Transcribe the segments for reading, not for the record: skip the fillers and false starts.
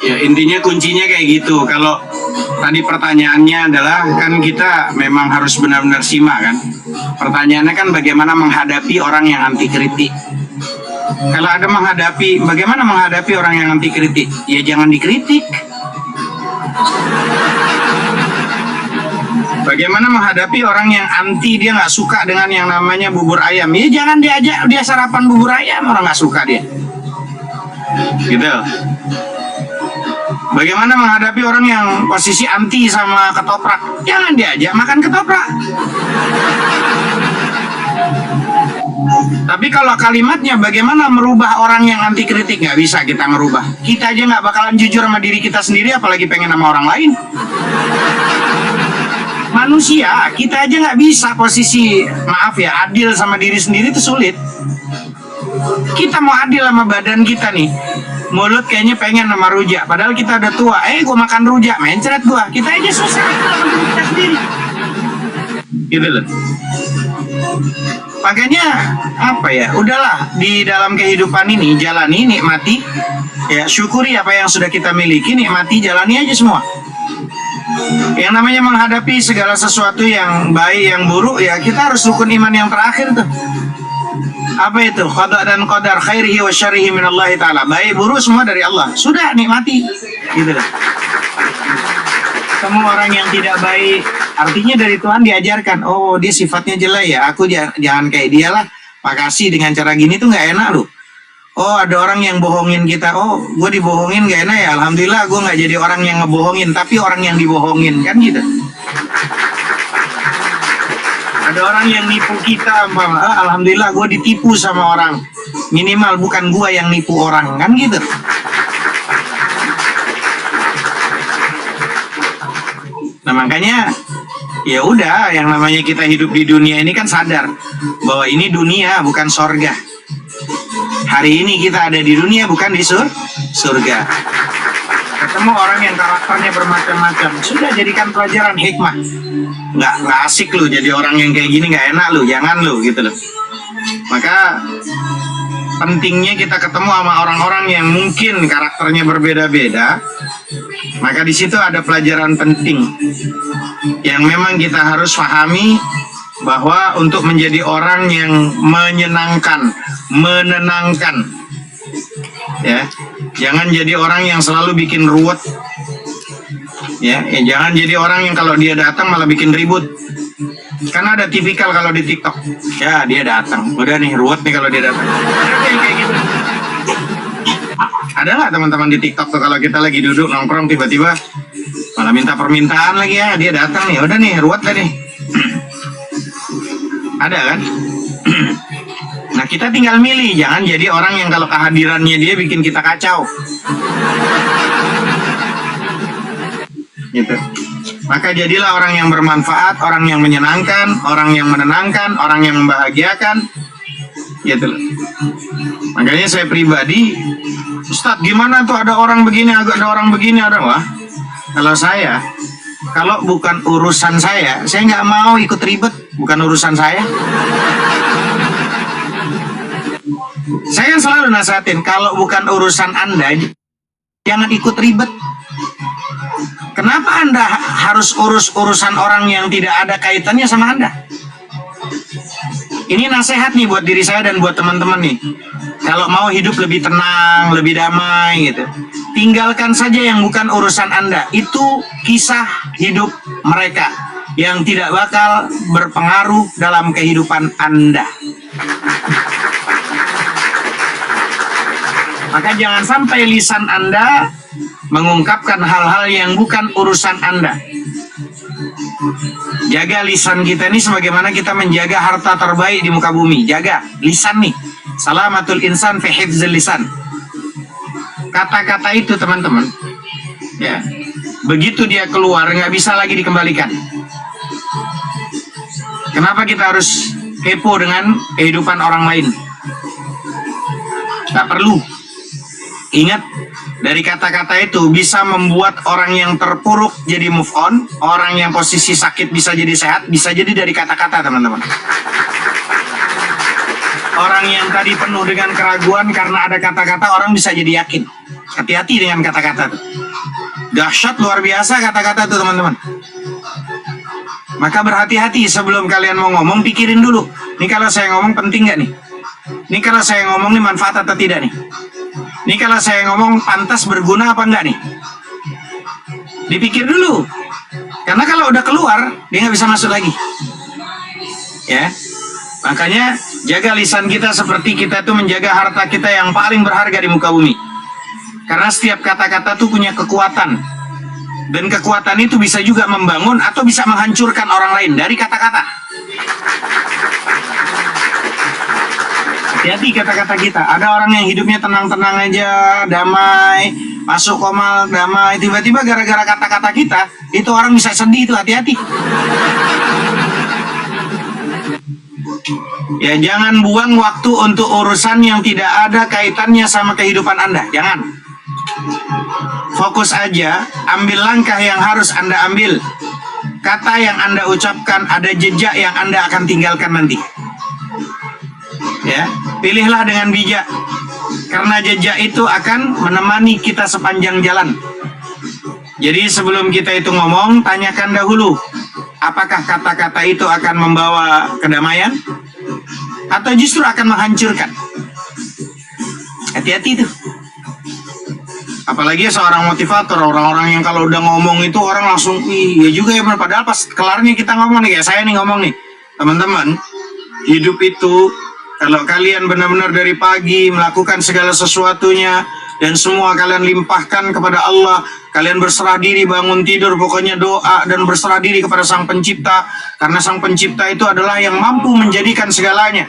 Ya, intinya kuncinya kayak gitu. Kalau tadi pertanyaannya adalah, kan kita memang harus benar-benar simak kan. Pertanyaannya kan bagaimana menghadapi orang yang anti kritik. Kalau ada bagaimana menghadapi orang yang anti kritik? Ya jangan dikritik. Bagaimana menghadapi orang yang anti, dia nggak suka dengan yang namanya bubur ayam? Ya jangan diajak dia sarapan bubur ayam, orang nggak suka dia. Gitu. Bagaimana menghadapi orang yang posisi anti sama ketoprak? Jangan diajak makan ketoprak. Tapi kalau kalimatnya bagaimana merubah orang yang anti kritik, nggak bisa kita merubah. Kita aja nggak bakalan jujur sama diri kita sendiri, apalagi pengen sama orang lain. Manusia, kita aja nggak bisa posisi, maaf ya, adil sama diri sendiri itu sulit. Kita mau adil sama badan kita nih, mulut kayaknya pengen sama rujak, padahal kita udah tua. Gue makan rujak, mencret gua. Kita aja susah sama diri kita sendiri. Gitu loh. Makanya apa ya? Udahlah, di dalam kehidupan ini jalani, nikmati, ya syukuri apa yang sudah kita miliki, nikmati, jalani aja semua. Yang namanya menghadapi segala sesuatu yang baik, yang buruk, ya kita harus rukun iman yang terakhir tuh. Apa itu? Qada dan qadar, khairihi wa syarrihi minallahi ta'ala. Baik buruk semua dari Allah. Sudah, nikmati. Gitu lah. Semua orang yang tidak baik, artinya dari Tuhan diajarkan, oh dia sifatnya jelek ya, aku jangan kayak dia lah. Makasih, dengan cara gini tuh nggak enak loh. Oh ada orang yang bohongin kita, oh gue dibohongin gak enak ya, alhamdulillah gue nggak jadi orang yang ngebohongin, tapi orang yang dibohongin, kan gitu. Ada orang yang nipu kita, alhamdulillah gue ditipu sama orang, minimal bukan gue yang nipu orang, kan gitu. Nah makanya ya udah, yang namanya kita hidup di dunia ini kan sadar bahwa ini dunia bukan sorga. Hari ini kita ada di dunia, bukan di surga. Ketemu orang yang karakternya bermacam-macam, sudah jadikan pelajaran hikmah. Nggak asik lu jadi orang yang kayak gini, nggak enak lu, jangan lu gitu loh. Maka pentingnya kita ketemu sama orang-orang yang mungkin karakternya berbeda-beda. Maka di situ ada pelajaran penting yang memang kita harus pahami, bahwa untuk menjadi orang yang menyenangkan, menenangkan, ya, jangan jadi orang yang selalu bikin ruwet, ya, jangan jadi orang yang kalau dia datang malah bikin ribut. Karena ada tipikal kalau di TikTok, ya dia datang, udah nih ruwet nih kalau dia datang. Kayak gitu. Ada nggak teman-teman di TikTok tuh kalau kita lagi duduk nongkrong tiba-tiba malah minta permintaan lagi, ya dia datang nih, udah nih ruwet lah nih. Ada kan? Nah kita tinggal milih, jangan jadi orang yang kalau kehadirannya dia bikin kita kacau. Gitu. Maka jadilah orang yang bermanfaat, orang yang menyenangkan, orang yang menenangkan, orang yang membahagiakan. Gitu loh. Makanya saya pribadi, Ustadz gimana tuh ada orang begini, ada orang begini, ada wah. Kalau saya, kalau bukan urusan saya nggak mau ikut ribet. Bukan urusan saya. Saya selalu nasihatin, kalau bukan urusan Anda, jangan ikut ribet. Kenapa Anda harus urus urusan orang yang tidak ada kaitannya sama Anda? Ini nasihat nih buat diri saya dan buat teman-teman nih. Kalau mau hidup lebih tenang, lebih damai gitu, tinggalkan saja yang bukan urusan Anda. Itu kisah hidup mereka yang tidak bakal berpengaruh dalam kehidupan Anda. Maka jangan sampai lisan Anda mengungkapkan hal-hal yang bukan urusan Anda. Jaga lisan kita ini sebagaimana kita menjaga harta terbaik di muka bumi. Jaga lisan nih. Salamatul insan fi hifzil lisan. Kata-kata itu teman-teman, ya, begitu dia keluar nggak bisa lagi dikembalikan. Kenapa kita harus kepo dengan kehidupan orang lain? Nggak perlu. Ingat, dari kata-kata itu bisa membuat orang yang terpuruk jadi move on, orang yang posisi sakit bisa jadi sehat, bisa jadi dari kata-kata teman-teman. Orang yang tadi penuh dengan keraguan karena ada kata-kata, orang bisa jadi yakin. Hati-hati dengan kata-kata tuh. Dahsyat luar biasa kata-kata tuh teman-teman. Maka berhati-hati sebelum kalian mau ngomong, pikirin dulu. Ini kalau saya ngomong penting nggak nih? Ini kalau saya ngomong nih manfaat atau tidak nih? Ini kalau saya ngomong pantas berguna apa enggak nih? Dipikir dulu. Karena kalau udah keluar, dia nggak bisa masuk lagi. Ya, makanya jaga lisan kita seperti kita tuh menjaga harta kita yang paling berharga di muka bumi. Karena setiap kata-kata tuh punya kekuatan. Dan kekuatan itu bisa juga membangun atau bisa menghancurkan orang lain dari kata-kata. Hati-hati kata-kata kita. Ada orang yang hidupnya tenang-tenang aja, damai, masuk komal, damai. Tiba-tiba gara-gara kata-kata kita, itu orang bisa sedih, itu hati-hati. Ya, jangan buang waktu untuk urusan yang tidak ada kaitannya sama kehidupan Anda. Jangan. Fokus aja, ambil langkah yang harus Anda ambil. Kata yang Anda ucapkan, ada jejak yang Anda akan tinggalkan nanti. Ya, pilihlah dengan bijak. Karena jejak itu akan menemani kita sepanjang jalan. Jadi sebelum kita itu ngomong, tanyakan dahulu, apakah kata-kata itu akan membawa kedamaian atau justru akan menghancurkan. Hati-hati itu. Apalagi seorang motivator, orang-orang yang kalau udah ngomong itu orang langsung, iya juga ya, padahal pas kelarnya kita ngomong nih, kayak saya nih ngomong nih, teman-teman, hidup itu kalau kalian benar-benar dari pagi melakukan segala sesuatunya dan semua kalian limpahkan kepada Allah, kalian berserah diri bangun tidur, pokoknya doa dan berserah diri kepada Sang Pencipta, karena Sang Pencipta itu adalah yang mampu menjadikan segalanya.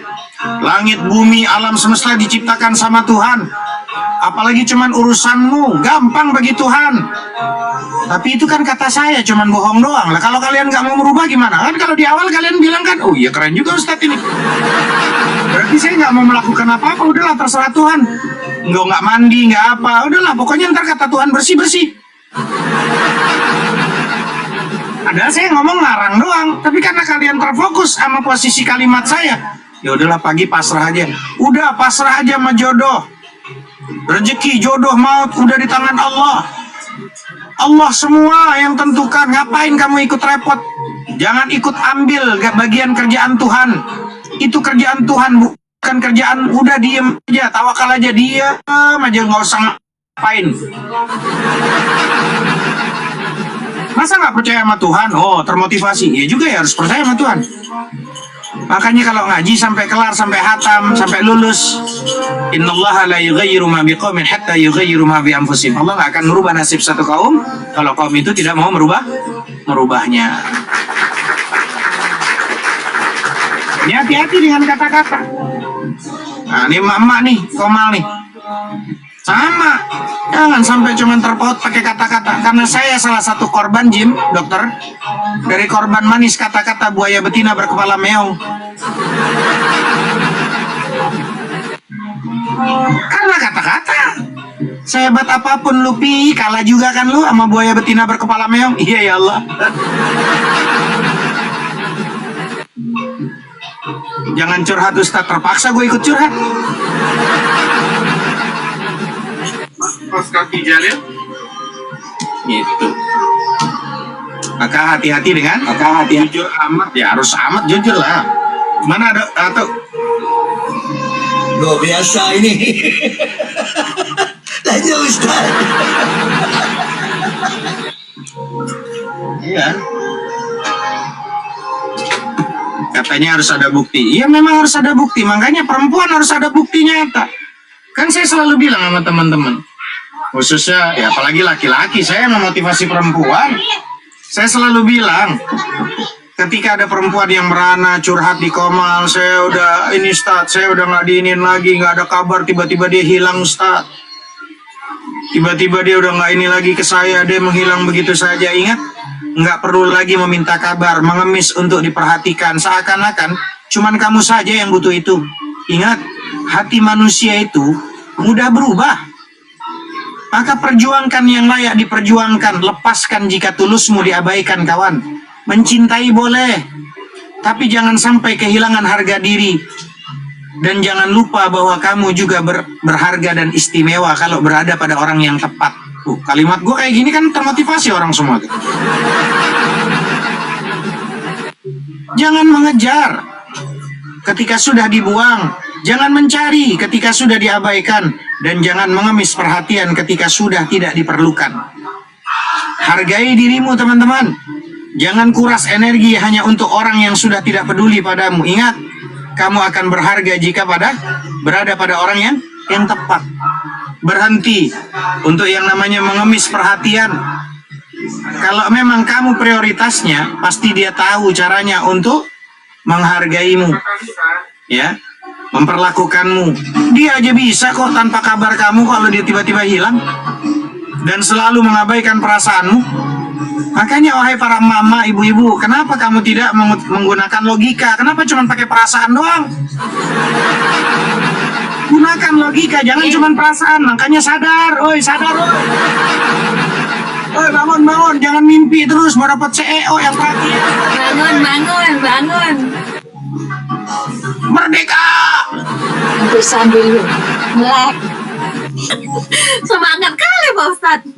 Langit, bumi, alam semesta diciptakan sama Tuhan. Apalagi cuman urusanmu, gampang bagi Tuhan. Tapi itu kan kata saya, cuman bohong doang. Lah kalau kalian nggak mau merubah gimana? Kan kalau di awal kalian bilang kan, oh iya keren juga Ustadz ini. Berarti saya nggak mau melakukan apa-apa, udahlah terserah Tuhan. Nggak mandi, nggak apa, udahlah pokoknya ntar kata Tuhan bersih-bersih. Padahal saya ngomong ngarang doang, tapi karena kalian terfokus sama posisi kalimat saya, ya udahlah pagi pasrah aja. Udah pasrah aja sama jodoh. Rezeki, jodoh, maut udah di tangan Allah. Allah semua yang tentukan. Ngapain kamu ikut repot? Jangan ikut ambil bagian kerjaan Tuhan. Itu kerjaan Tuhan, bukan kerjaan. Udah diem aja, tawakal aja, diam aja, nggak usah ngapain. Masa nggak percaya sama Tuhan? Oh, termotivasi. Ya juga ya, harus percaya sama Tuhan. Makanya kalau ngaji sampai kelar, sampai hatam, sampai lulus, innallaha la yughayyiru ma biqaumin hatta yughayyiru ma bi anfusihim. Allah nggak akan merubah nasib satu kaum kalau kaum itu tidak mau merubahnya. Ini hati-hati dengan kata-kata. Nah, ini emak nih, komal nih. Sama, jangan sampai cuma terpaut pakai kata-kata. Karena saya salah satu korban, Jim, dokter, dari korban manis kata-kata buaya betina berkepala meong. Karena kata-kata. Sehebat apapun lu pi, kalah juga kan lu sama buaya betina berkepala meong. Iya ya Allah. Jangan curhat Ustaz, terpaksa gue ikut curhat. Mas kaki jalil gitu. Maka hati-hati dengan jujur amat, ya harus amat jujur lah. Mana ada atau luar biasa ini. Lanjut Ustaz. Iya. Katanya harus ada bukti. Iya memang harus ada bukti. Makanya perempuan harus ada bukti nyata. Kan saya selalu bilang sama teman-teman, khususnya ya apalagi laki-laki, saya memotivasi perempuan. Saya selalu bilang, ketika ada perempuan yang merana curhat di komal, saya udah ini Ustaz, saya udah nggak diinin lagi, nggak ada kabar, tiba-tiba dia hilang Ustaz. Tiba-tiba dia udah nggak ini lagi ke saya, dia menghilang begitu saja. Ingat, nggak perlu lagi meminta kabar, mengemis untuk diperhatikan, seakan-akan cuman kamu saja yang butuh itu. Ingat, hati manusia itu mudah berubah. Maka perjuangkan yang layak diperjuangkan, lepaskan jika tulusmu diabaikan kawan. Mencintai boleh, tapi jangan sampai kehilangan harga diri. Dan jangan lupa bahwa kamu juga berharga dan istimewa kalau berada pada orang yang tepat. Kalimat gue kayak gini kan termotivasi orang semua. Jangan mengejar ketika sudah dibuang, jangan mencari ketika sudah diabaikan, dan jangan mengemis perhatian ketika sudah tidak diperlukan. Hargai dirimu, teman-teman. Jangan kuras energi hanya untuk orang yang sudah tidak peduli padamu. Ingat, kamu akan berharga jika berada pada orang yang tepat. Berhenti untuk yang namanya mengemis perhatian. Kalau memang kamu prioritasnya, pasti dia tahu caranya untuk menghargaimu, ya, memperlakukanmu. Dia aja bisa kok tanpa kabar kamu kalau dia tiba-tiba hilang dan selalu mengabaikan perasaanmu. Makanya wahai para mama, ibu-ibu, kenapa kamu tidak menggunakan logika? Kenapa cuma pakai perasaan doang? Gunakan logika, jangan cuma perasaan. Makanya sadar, sadar, bangun, jangan mimpi terus mau dapat CEO yang perhatian. Bangun. Merdeka. Sambil melek. Semangat kali Pak Ustadz.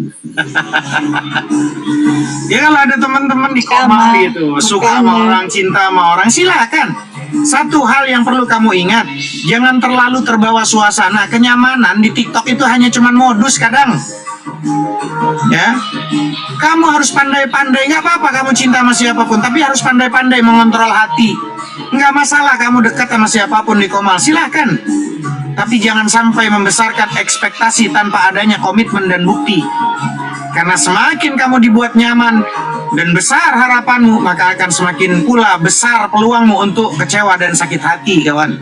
Ya kalau ada teman-teman di Komal itu suka sama orang, cinta sama orang, silakan. Satu hal yang perlu kamu ingat, jangan terlalu terbawa suasana. Kenyamanan di TikTok itu hanya cuman modus kadang. Ya, kamu harus pandai-pandai. Nggak apa-apa kamu cinta sama siapapun, tapi harus pandai-pandai mengontrol hati. Nggak masalah kamu dekat sama siapapun di Komal, silakan. Tapi jangan sampai membesarkan ekspektasi tanpa adanya komitmen dan bukti. Karena semakin kamu dibuat nyaman dan besar harapanmu, maka akan semakin pula besar peluangmu untuk kecewa dan sakit hati, kawan.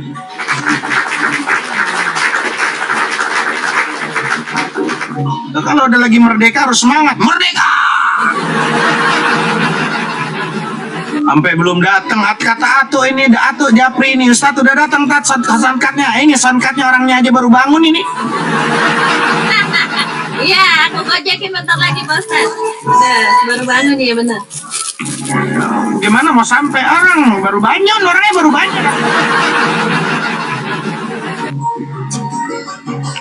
Nah, kalau udah lagi merdeka harus semangat, merdeka! Sampai belum datang kata Ato ini, Ato Japri ini, Ustadz udah datang soundcardnya. Ini soundcardnya orangnya aja baru bangun ini. Iya, aku gojekin bentar lagi Pak Ustadz. Udah, baru bangun ya bener. Gimana mau sampai orang baru bangun, orangnya baru bangun.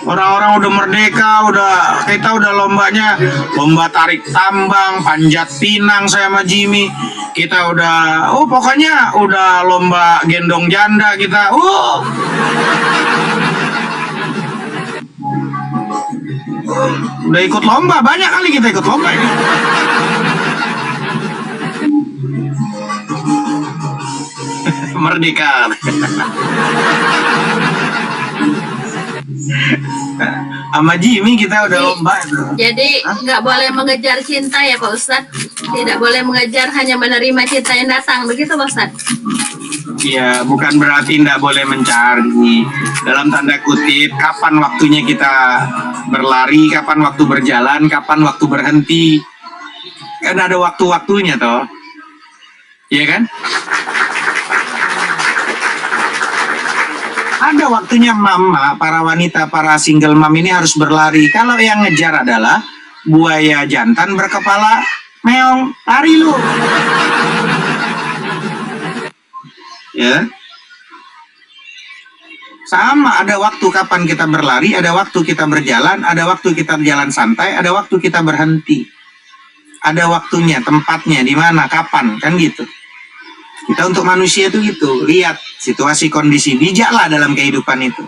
Orang-orang udah merdeka, kita udah lomba tarik tambang, panjat pinang saya sama Jimmy. Kita udah, pokoknya udah lomba gendong janda kita. Udah ikut lomba, banyak kali kita ikut lomba ini. Merdeka. Sama Jimmy kita udah lomba itu. Jadi nggak boleh mengejar cinta ya Pak Ustadz. Tidak boleh mengejar, hanya menerima cinta yang datang. Begitu Pak Ustadz? Ya, bukan berarti tidak boleh mencari. Dalam tanda kutip, kapan waktunya kita berlari, kapan waktu berjalan, kapan waktu berhenti. Kan ada waktu-waktunya toh. Iya kan? Ada waktunya mama, para wanita, para single mom ini harus berlari. Kalau yang ngejar adalah buaya jantan berkepala meong, lari lu. Ya. Sama, ada waktu kapan kita berlari, ada waktu kita berjalan, ada waktu kita berjalan santai, ada waktu kita berhenti. Ada waktunya, tempatnya, di mana, kapan, kan gitu. Kita untuk manusia itu gitu, lihat situasi kondisi, bijaklah dalam kehidupan itu.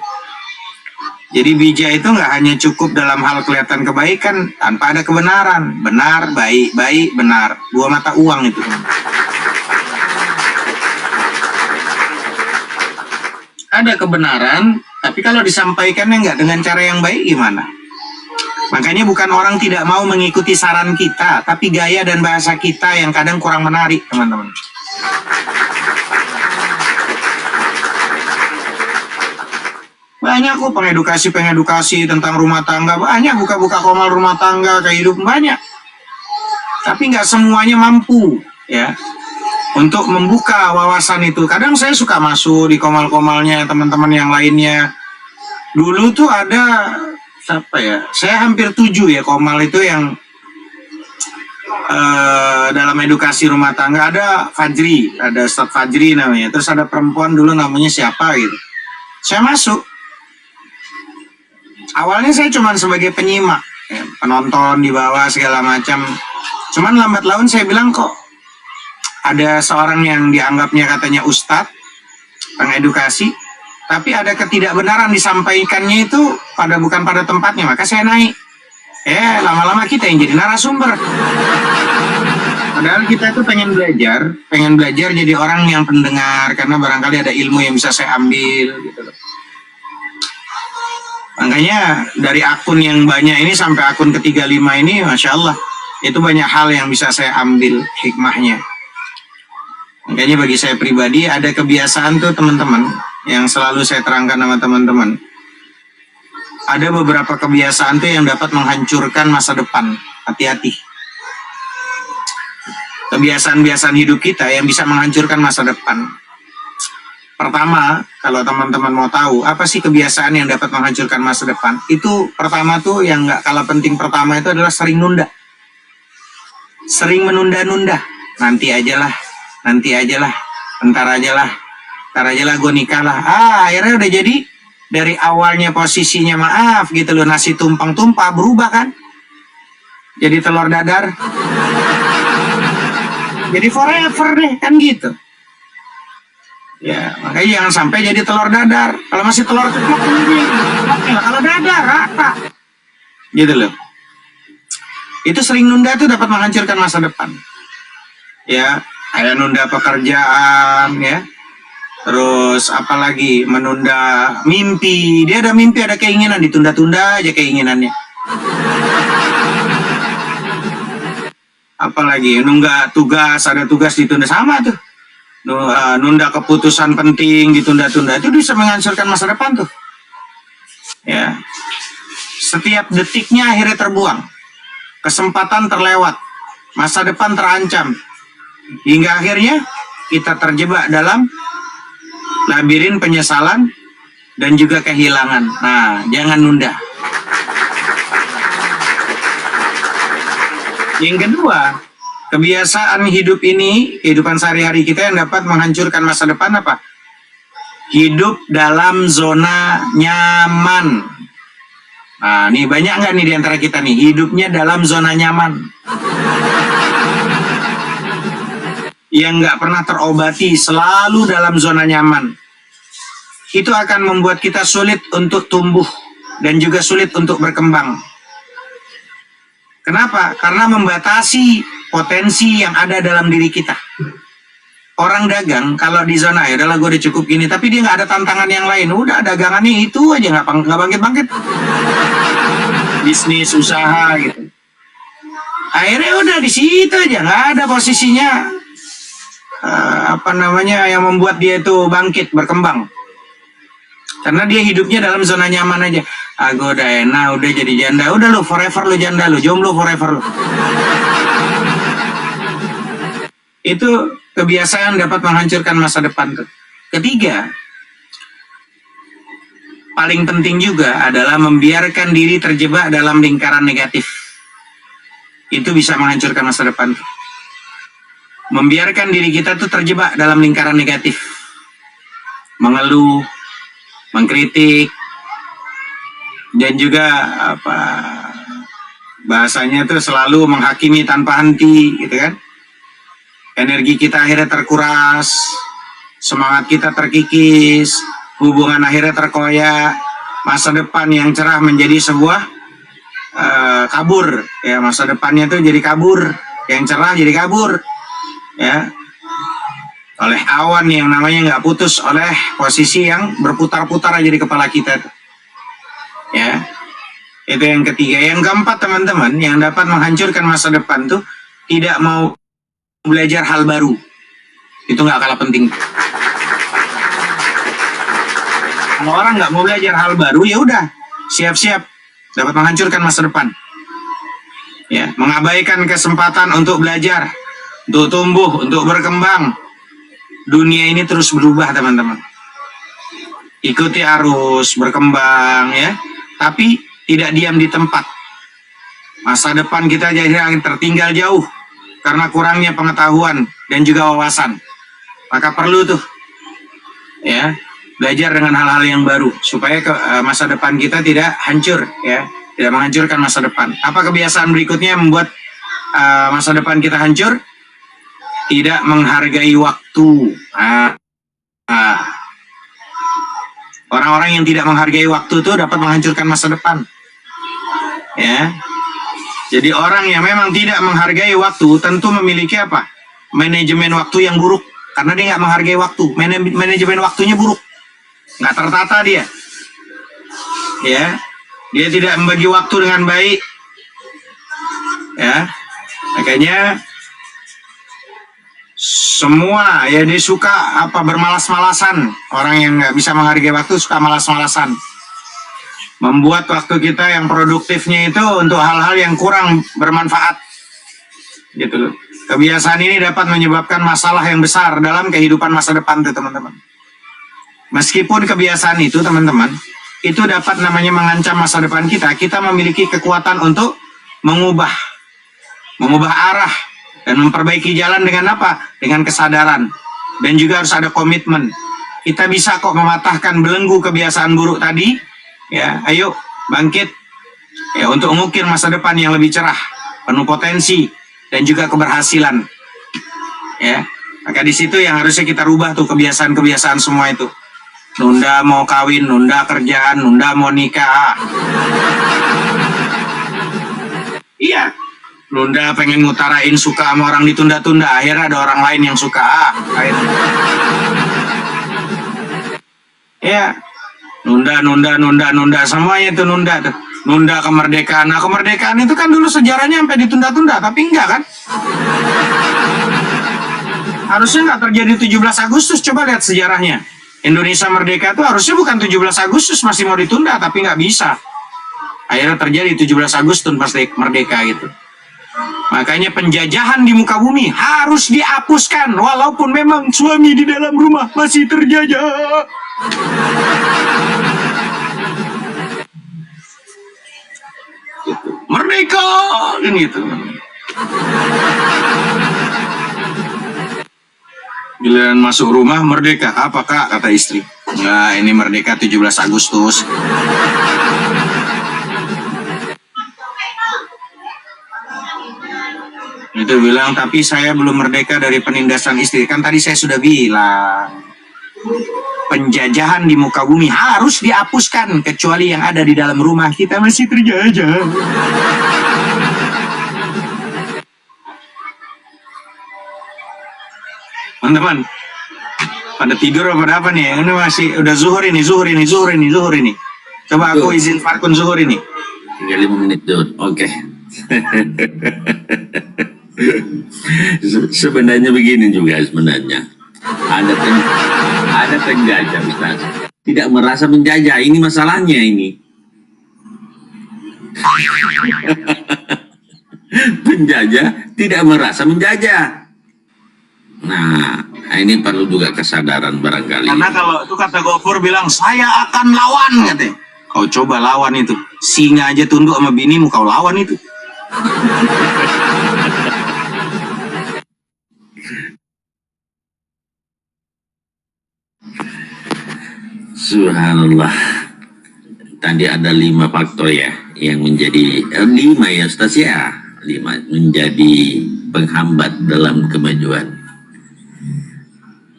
Jadi bijak itu nggak hanya cukup dalam hal kelihatan kebaikan tanpa ada kebenaran. Benar, baik, baik, benar. Dua mata uang itu. Ada kebenaran, tapi kalau disampaikannya nggak dengan cara yang baik gimana? Makanya bukan orang tidak mau mengikuti saran kita, tapi gaya dan bahasa kita yang kadang kurang menarik, teman-teman. Banyak kok pengedukasi tentang rumah tangga, banyak buka-buka komal rumah tangga, kehidupan banyak. Tapi nggak semuanya mampu, ya, untuk membuka wawasan itu. Kadang saya suka masuk di komal-komalnya teman-teman yang lainnya. Dulu tuh ada siapa ya? Saya hampir 7 ya komal itu yang dalam edukasi rumah tangga. Ada Fajri, ada Ustadz Fajri namanya. Terus ada perempuan dulu namanya siapa gitu. Saya masuk. Awalnya saya cuma sebagai penyimak, ya, penonton di bawah segala macam. Cuman lambat laun saya bilang kok ada seorang yang dianggapnya katanya ustadz, pengedukasi, tapi ada ketidakbenaran disampaikannya itu bukan pada tempatnya, maka saya naik. Lama-lama kita yang jadi narasumber. Padahal kita itu pengen belajar jadi orang yang pendengar, karena barangkali ada ilmu yang bisa saya ambil gitu loh. Makanya dari akun yang banyak ini sampai akun ke-35 ini, Masya Allah, itu banyak hal yang bisa saya ambil hikmahnya. Makanya bagi saya pribadi ada kebiasaan tuh teman-teman, yang selalu saya terangkan sama teman-teman. Ada beberapa kebiasaan tuh yang dapat menghancurkan masa depan. Hati-hati. Kebiasaan-kebiasaan hidup kita yang bisa menghancurkan masa depan. Pertama, kalau teman-teman mau tahu apa sih kebiasaan yang dapat menghancurkan masa depan, itu pertama tuh yang nggak kalah penting, pertama itu adalah sering nunda, sering menunda-nunda. Nanti aja lah, ntar aja lah gue nikah lah. Akhirnya udah jadi dari awalnya posisinya maaf gitu loh, nasi tumpang-tumpah berubah kan, jadi telur dadar, jadi forever deh kan gitu. Ya, makanya jangan sampai jadi telur dadar. Kalau masih telur ceplok, kalau dadar rata. Gitu loh. Itu sering nunda tuh dapat menghancurkan masa depan. Ya, kayak nunda pekerjaan ya. Terus apalagi menunda mimpi. Dia ada mimpi, ada keinginan, ditunda-tunda aja keinginannya. Apalagi nunda tugas, ada tugas ditunda, sama tuh. Nunda keputusan penting ditunda-tunda, itu bisa menghancurkan masa depan tuh. Ya, setiap detiknya akhirnya terbuang, kesempatan terlewat, masa depan terancam, hingga akhirnya kita terjebak dalam labirin penyesalan dan juga kehilangan. Nah, jangan nunda. Yang kedua, kebiasaan hidup ini, kehidupan sehari-hari kita yang dapat menghancurkan masa depan apa? Hidup dalam zona nyaman. Nah, nih banyak nggak nih di antara kita nih hidupnya dalam zona nyaman, yang nggak pernah terobati, selalu dalam zona nyaman. Itu akan membuat kita sulit untuk tumbuh dan juga sulit untuk berkembang. Kenapa? Karena membatasi potensi yang ada dalam diri kita. Orang dagang kalau di zona, ya udahlah gue udah cukup gini, tapi dia nggak ada tantangan yang lain, udah dagangannya itu aja, nggak bangkit-bangkit. Bisnis, usaha gitu. Akhirnya udah di situ aja, nggak ada posisinya yang membuat dia itu bangkit, berkembang. Karena dia hidupnya dalam zona nyaman aja. Gue udah enak, udah jadi janda, udah lu forever lu janda, lu jomblo forever lu. Itu kebiasaan dapat menghancurkan masa depan tuh. Ketiga, paling penting juga adalah membiarkan diri terjebak dalam lingkaran negatif. Itu bisa menghancurkan masa depan tuh. Membiarkan diri kita tuh terjebak dalam lingkaran negatif. Mengeluh, mengkritik, dan juga bahasanya tuh selalu menghakimi tanpa henti gitu kan. Energi kita akhirnya terkuras, semangat kita terkikis, hubungan akhirnya terkoyak, masa depan yang cerah menjadi sebuah kabur ya, masa depannya tuh jadi kabur, yang cerah jadi kabur ya, oleh awan yang namanya nggak putus, oleh posisi yang berputar-putar aja di kepala kita tuh. Ya, itu yang ketiga. Yang keempat teman-teman, yang dapat menghancurkan masa depan tuh tidak mau belajar hal baru. Itu nggak kalah penting. Kalau orang nggak mau belajar hal baru, ya udah siap-siap dapat menghancurkan masa depan. Ya, mengabaikan kesempatan untuk belajar, untuk tumbuh, untuk berkembang. Dunia ini terus berubah teman-teman. Ikuti arus, berkembang ya. Tapi tidak diam di tempat. Masa depan kita jadi tertinggal jauh karena kurangnya pengetahuan dan juga wawasan. Maka perlu tuh ya belajar dengan hal-hal yang baru supaya masa depan kita tidak hancur, ya, tidak menghancurkan masa depan. Apa kebiasaan berikutnya yang membuat masa depan kita hancur? Tidak menghargai waktu. Orang-orang yang tidak menghargai waktu itu dapat menghancurkan masa depan, ya. Jadi orang yang memang tidak menghargai waktu tentu memiliki apa? Manajemen waktu yang buruk, karena dia nggak menghargai waktu. Manajemen waktunya buruk, nggak tertata dia, ya. Dia tidak membagi waktu dengan baik, ya. Makanya semua, ya, dia suka bermalas-malasan. Orang yang nggak bisa menghargai waktu suka malas-malasan, membuat waktu kita yang produktifnya itu untuk hal-hal yang kurang bermanfaat, gitu loh. Kebiasaan ini dapat menyebabkan masalah yang besar dalam kehidupan masa depan tuh, teman-teman. Meskipun kebiasaan itu, teman-teman, itu dapat namanya mengancam masa depan kita, kita memiliki kekuatan untuk mengubah arah dan memperbaiki jalan dengan apa? Dengan kesadaran, dan juga harus ada komitmen. Kita bisa kok mematahkan belenggu kebiasaan buruk tadi, ya. Ayo bangkit, ya, untuk mengukir masa depan yang lebih cerah, penuh potensi dan juga keberhasilan, ya. Maka di situ yang harusnya kita rubah tuh kebiasaan-kebiasaan semua itu. Nunda mau kawin, nunda kerjaan, nunda mau nikah. Iya, nunda pengen ngutarain suka sama orang, ditunda-tunda, akhirnya ada orang lain yang suka. Ya, nunda semuanya itu nunda tuh. Nunda kemerdekaan. Nah, kemerdekaan itu kan dulu sejarahnya sampai ditunda-tunda, tapi enggak kan? Harusnya nggak terjadi 17 Agustus, coba lihat sejarahnya. Indonesia merdeka itu harusnya bukan 17 Agustus, masih mau ditunda, tapi nggak bisa. Akhirnya terjadi 17 Agustus pas merdeka gitu. Makanya penjajahan di muka bumi harus dihapuskan, walaupun memang suami di dalam rumah masih terjajah. Gitu. Merdeka, kan gitu. Giliran masuk rumah, merdeka. Apa kak? Kata istri. Nah, ini merdeka 17 Agustus. Itu bilang, tapi saya belum merdeka dari penindasan istri. Kan tadi saya sudah bilang, penjajahan di muka bumi harus dihapuskan, kecuali yang ada di dalam rumah kita masih terjajah. Teman-teman, pada tidur apa pada apa nih? Ini masih udah zuhur ini. Coba aku izin Farkun zuhur ini. Tinggal 5 menit dulu. Oke. Sebenarnya begini juga sebenarnya. Ada penjajah, Ustaz. Tidak merasa menjajah. Ini masalahnya ini. Penjajah tidak merasa menjajah. Nah, ini perlu juga kesadaran barangkali. Karena kalau itu kata Gofur bilang, saya akan lawan, katanya. Kau coba lawan itu. Singa aja tunduk sama binimu, kau lawan itu. Subhanallah. Tadi ada 5 faktor ya, yang menjadi 5 ya Ustaz ya. 5 menjadi penghambat dalam kemajuan.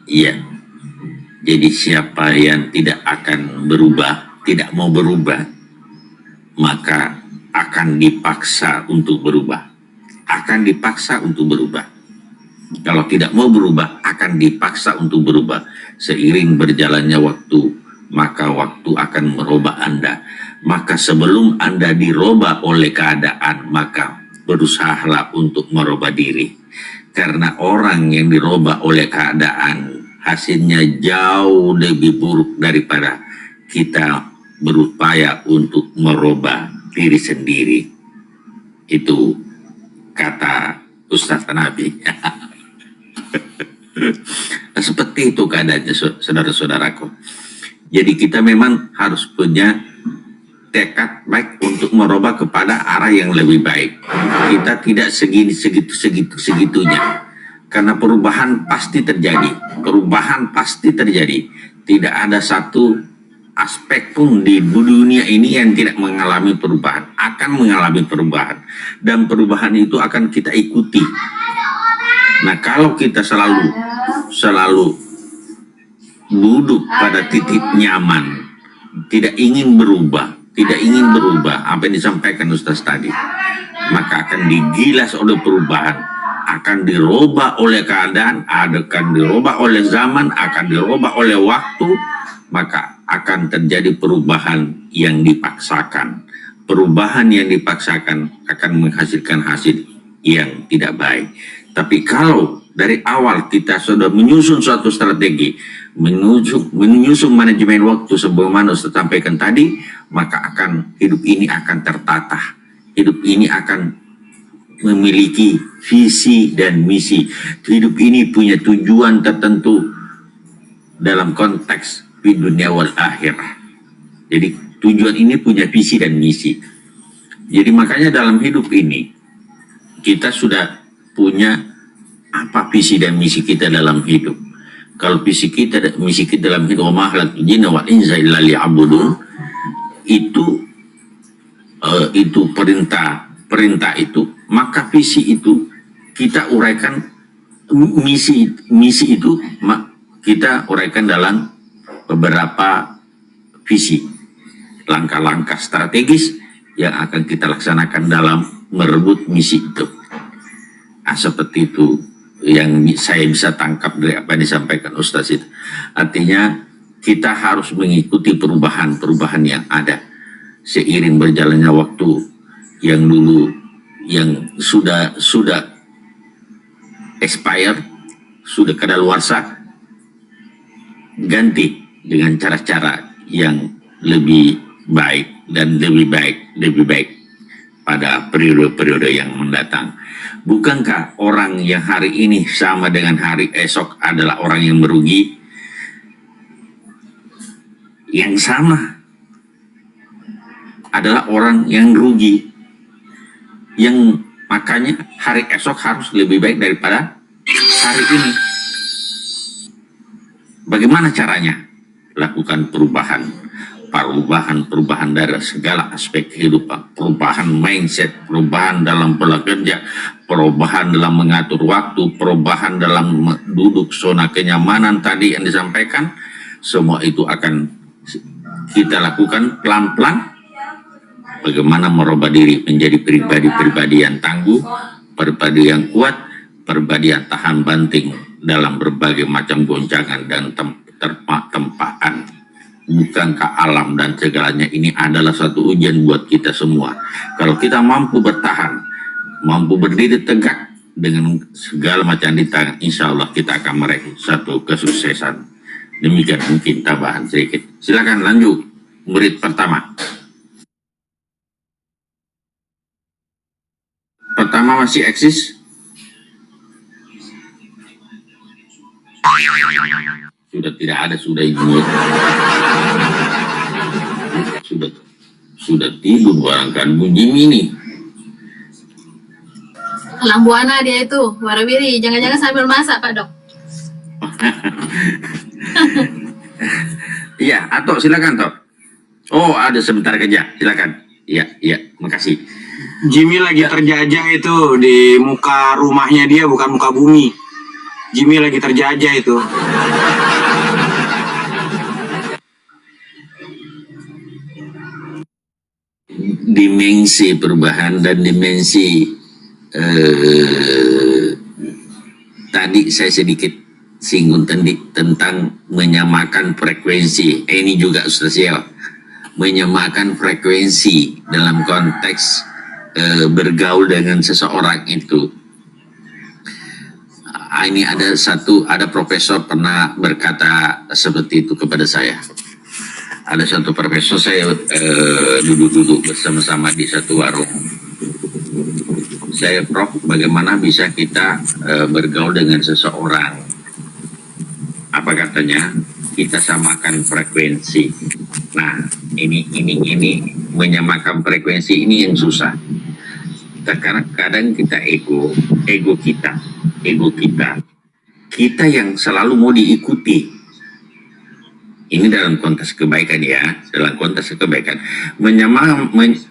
Iya. Jadi siapa yang tidak akan berubah, tidak mau berubah, maka akan dipaksa untuk berubah. Akan dipaksa untuk berubah. Kalau tidak mau berubah, akan dipaksa untuk berubah. Seiring berjalannya waktu, maka waktu akan merubah Anda. Maka sebelum Anda dirubah oleh keadaan, maka berusahalah untuk merubah diri. Karena orang yang dirubah oleh keadaan, hasilnya jauh lebih buruk daripada kita berupaya untuk merubah diri sendiri. Itu kata Ustaz Nabi. Seperti itu keadaannya, saudara-saudaraku. Jadi kita memang harus punya tekad baik untuk merubah kepada arah yang lebih baik. Kita tidak segitunya. Karena perubahan pasti terjadi. Perubahan pasti terjadi. Tidak ada satu aspek pun di dunia ini yang tidak mengalami perubahan, akan mengalami perubahan, dan perubahan itu akan kita ikuti. Nah, kalau kita selalu duduk pada titik nyaman, tidak ingin berubah, apa yang disampaikan Ustaz tadi, maka akan digilas oleh perubahan, akan dirubah oleh keadaan, akan dirubah oleh zaman, akan dirubah oleh waktu, maka akan terjadi perubahan yang dipaksakan. Perubahan yang dipaksakan akan menghasilkan hasil yang tidak baik. Tapi kalau dari awal kita sudah menyusun suatu strategi, menyusun manajemen waktu sebagaimana Ustaz sampaikan tadi, maka hidup ini akan tertata. Hidup ini akan memiliki visi dan misi. Hidup ini punya tujuan tertentu dalam konteks di dunia wal akhirah. Jadi tujuan ini punya visi dan misi. Jadi makanya dalam hidup ini kita sudah punya apa visi dan misi kita dalam hidup. Kalau visi kita dan misi kita dalam hidup, wa ma khalaqtul jinna wal insa illa liya'budun, itu perintah itu, maka visi itu kita uraikan, misi itu kita uraikan dalam beberapa visi, langkah-langkah strategis yang akan kita laksanakan dalam merebut misi itu. Nah, seperti itu yang saya bisa tangkap dari apa yang disampaikan Ustaz itu. Artinya kita harus mengikuti perubahan-perubahan yang ada seiring berjalannya waktu. Yang dulu yang sudah expired, sudah kadaluarsa, ganti dengan cara-cara yang lebih baik dan lebih baik pada periode-periode yang mendatang. Bukankah orang yang hari ini sama dengan hari esok adalah orang yang merugi? Yang sama adalah orang yang rugi. Yang makanya hari esok harus lebih baik daripada hari ini. Bagaimana caranya? Lakukan perubahan dari segala aspek kehidupan, perubahan mindset, perubahan dalam pola kerja, perubahan dalam mengatur waktu, perubahan dalam duduk zona kenyamanan tadi yang disampaikan. Semua itu akan kita lakukan pelan-pelan. Bagaimana merubah diri menjadi pribadi-pribadi yang tangguh, pribadi yang kuat, pribadi yang tahan banting dalam berbagai macam goncangan dan tempaan. Bukankah alam dan segalanya ini adalah satu ujian buat kita semua? Kalau kita mampu bertahan, mampu berdiri tegak dengan segala macam rintangan, insya Allah kita akan meraih satu kesuksesan. Demikian mungkin tambahan sedikit. Silakan lanjut murid pertama. Pertama masih eksis? Sudah tidak ada, sudah ibu. Sudah tidur barangkali Bu Jimmy ini. Alam buana dia itu, warawiri. Jangan-jangan sambil masak, Pak Dok. Iya, Atok silakan Tok. Oh, ada sebentar kerja, silakan. Iya, makasih. Jimmy lagi terjajah itu di muka rumahnya dia, bukan muka bumi. Jimmy lagi terjajah itu. Dimensi perubahan dan dimensi tadi saya sedikit singgung tentang menyamakan frekuensi. Ini juga Ustaz ya, menyamakan frekuensi dalam konteks bergaul dengan seseorang itu. Ini ada profesor pernah berkata seperti itu kepada saya. Ada satu profesor, saya duduk-duduk bersama-sama di satu warung. Saya, Prof, bagaimana bisa kita bergaul dengan seseorang? Apa katanya? Kita samakan frekuensi. Nah, ini menyamakan frekuensi ini yang susah. Karena kadang kita ego kita yang selalu mau diikuti. ini dalam konteks kebaikan ya, dalam konteks kebaikan,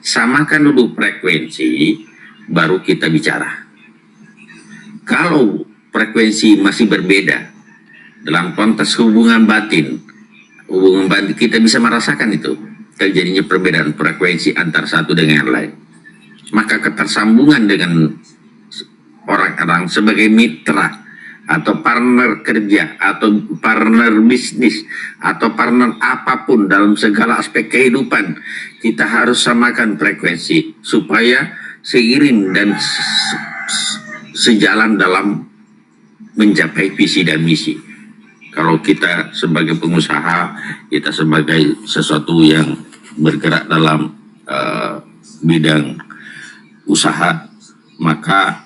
samakan dulu frekuensi, baru kita bicara. Kalau frekuensi masih berbeda dalam konteks hubungan batin kita bisa merasakan itu terjadinya perbedaan frekuensi antar satu dengan yang lain. Maka ketersambungan dengan orang-orang sebagai mitra atau partner kerja atau partner bisnis atau partner apapun dalam segala aspek kehidupan, kita harus samakan frekuensi supaya seiring dan sejalan dalam mencapai visi dan misi. Kalau kita sebagai pengusaha, kita sebagai sesuatu yang bergerak dalam bidang usaha, maka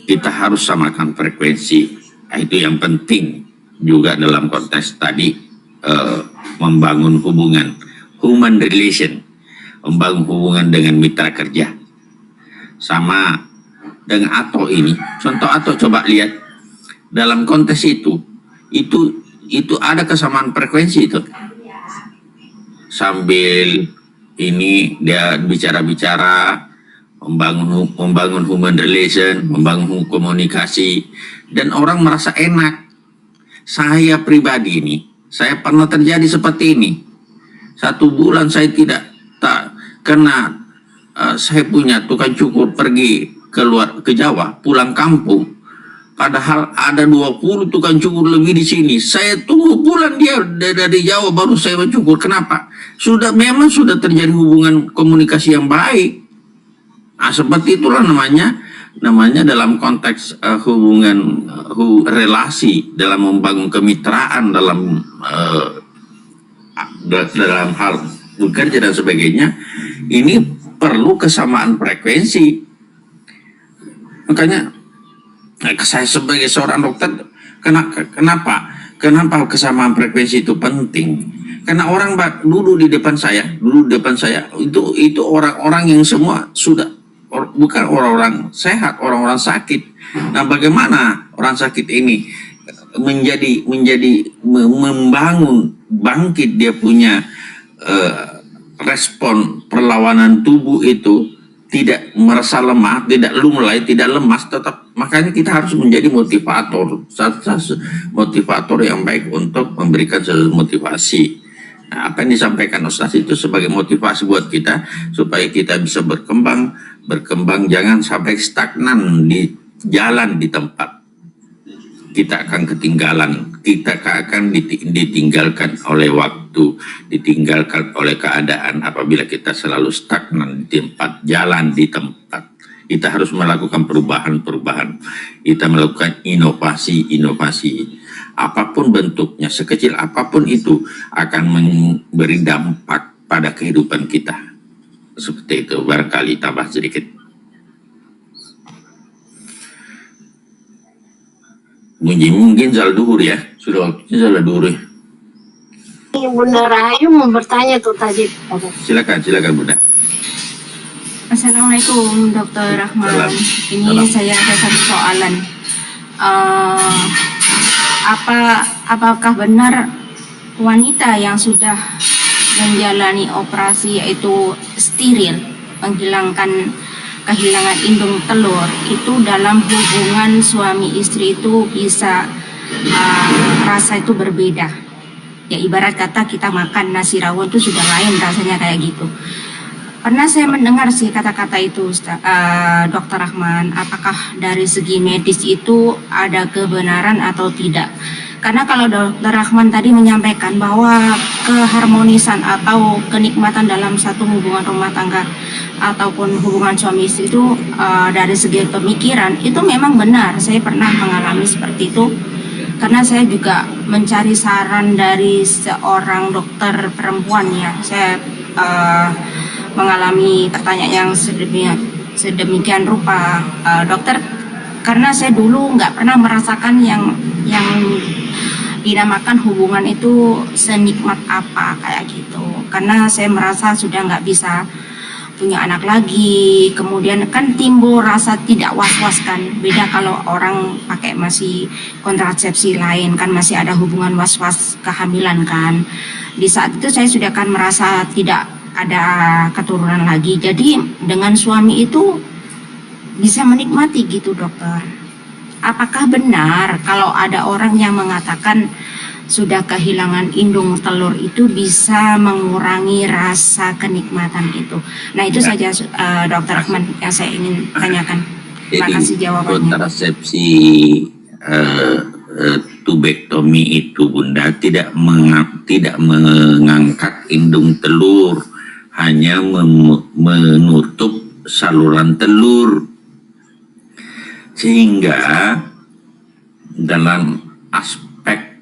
kita harus samakan frekuensi. Itu yang penting juga dalam konteks tadi, membangun hubungan, human relation, membangun hubungan dengan mitra kerja. Sama dengan Ato ini, contoh Ato coba lihat, dalam konteks itu ada kesamaan frekuensi itu. Sambil ini dia bicara-bicara, membangun human relation, membangun komunikasi, dan orang merasa enak. Saya pribadi ini, saya pernah terjadi seperti ini. 1 bulan saya tak kena, saya punya tukang cukur pergi keluar ke Jawa, pulang kampung. Padahal ada 20 tukang cukur lebih di sini. Saya tunggu pulang dia dari Jawa baru saya mencukur. Kenapa? Memang sudah terjadi hubungan komunikasi yang baik. Nah, seperti itulah namanya dalam konteks hubungan relasi, dalam membangun kemitraan, dalam hal bekerja dan sebagainya. Ini perlu kesamaan frekuensi. Makanya saya sebagai seorang dokter, kenapa kesamaan frekuensi itu penting? Karena orang dulu di depan saya itu orang-orang yang semua sudah bukan orang-orang sehat, orang-orang sakit. Nah, bagaimana orang sakit ini membangun bangkit dia punya respon perlawanan tubuh itu, tidak merasa lemah, tidak lunglai, tidak lemas, tetap. Makanya kita harus menjadi motivator yang baik untuk memberikan sesuatu motivasi. Nah, apa yang disampaikan Ustaz itu sebagai motivasi buat kita supaya kita bisa berkembang, jangan sampai stagnan di jalan di tempat. Kita akan ketinggalan, kita akan ditinggalkan oleh waktu, ditinggalkan oleh keadaan apabila kita selalu stagnan di tempat, jalan di tempat. Kita harus melakukan perubahan-perubahan, kita melakukan inovasi-inovasi. Apapun bentuknya, sekecil apapun itu akan memberi dampak pada kehidupan kita. Seperti itu, barangkali tambah sedikit. Mungkin salah duhur ya, sudah waktunya salah duhur ya. Bunda Rahayu mau bertanya tuh tadi. Silakan Bunda. Assalamualaikum Dr. Rahman. Salam. Ini saya ada satu soalan. Apakah benar wanita yang sudah menjalani operasi yaitu steril, kehilangan indung telur, itu dalam hubungan suami istri itu bisa rasa itu berbeda? Ya, ibarat kata kita makan nasi rawon itu sudah lain rasanya kayak gitu. Pernah saya mendengar sih kata-kata itu, Dr. Rahman. Apakah dari segi medis itu ada kebenaran atau tidak? Karena kalau Dr. Rahman tadi menyampaikan bahwa keharmonisan atau kenikmatan dalam satu hubungan rumah tangga ataupun hubungan suami istri itu dari segi pemikiran itu memang benar. Saya pernah mengalami seperti itu. Karena saya juga mencari saran dari seorang dokter perempuan ya. Saya mengalami pertanyaan yang sedemikian rupa, dokter, karena saya dulu nggak pernah merasakan yang dinamakan hubungan itu senikmat apa kayak gitu. Karena saya merasa sudah nggak bisa punya anak lagi, kemudian kan timbul rasa tidak was-was kan. Beda kalau orang pakai masih kontrasepsi lain kan, masih ada hubungan was-was kehamilan kan. Di saat itu saya sudah kan merasa tidak ada keturunan lagi. Jadi dengan suami itu bisa menikmati gitu dokter. Apakah benar kalau ada orang yang mengatakan sudah kehilangan indung telur itu bisa mengurangi rasa kenikmatan itu? Nah itu saja Dokter Rahman yang saya ingin tanyakan. Terima kasih jawabannya. Kontrasepsi tubektomi itu Bunda tidak mengangkat indung telur, hanya menutup saluran telur, sehingga dalam aspek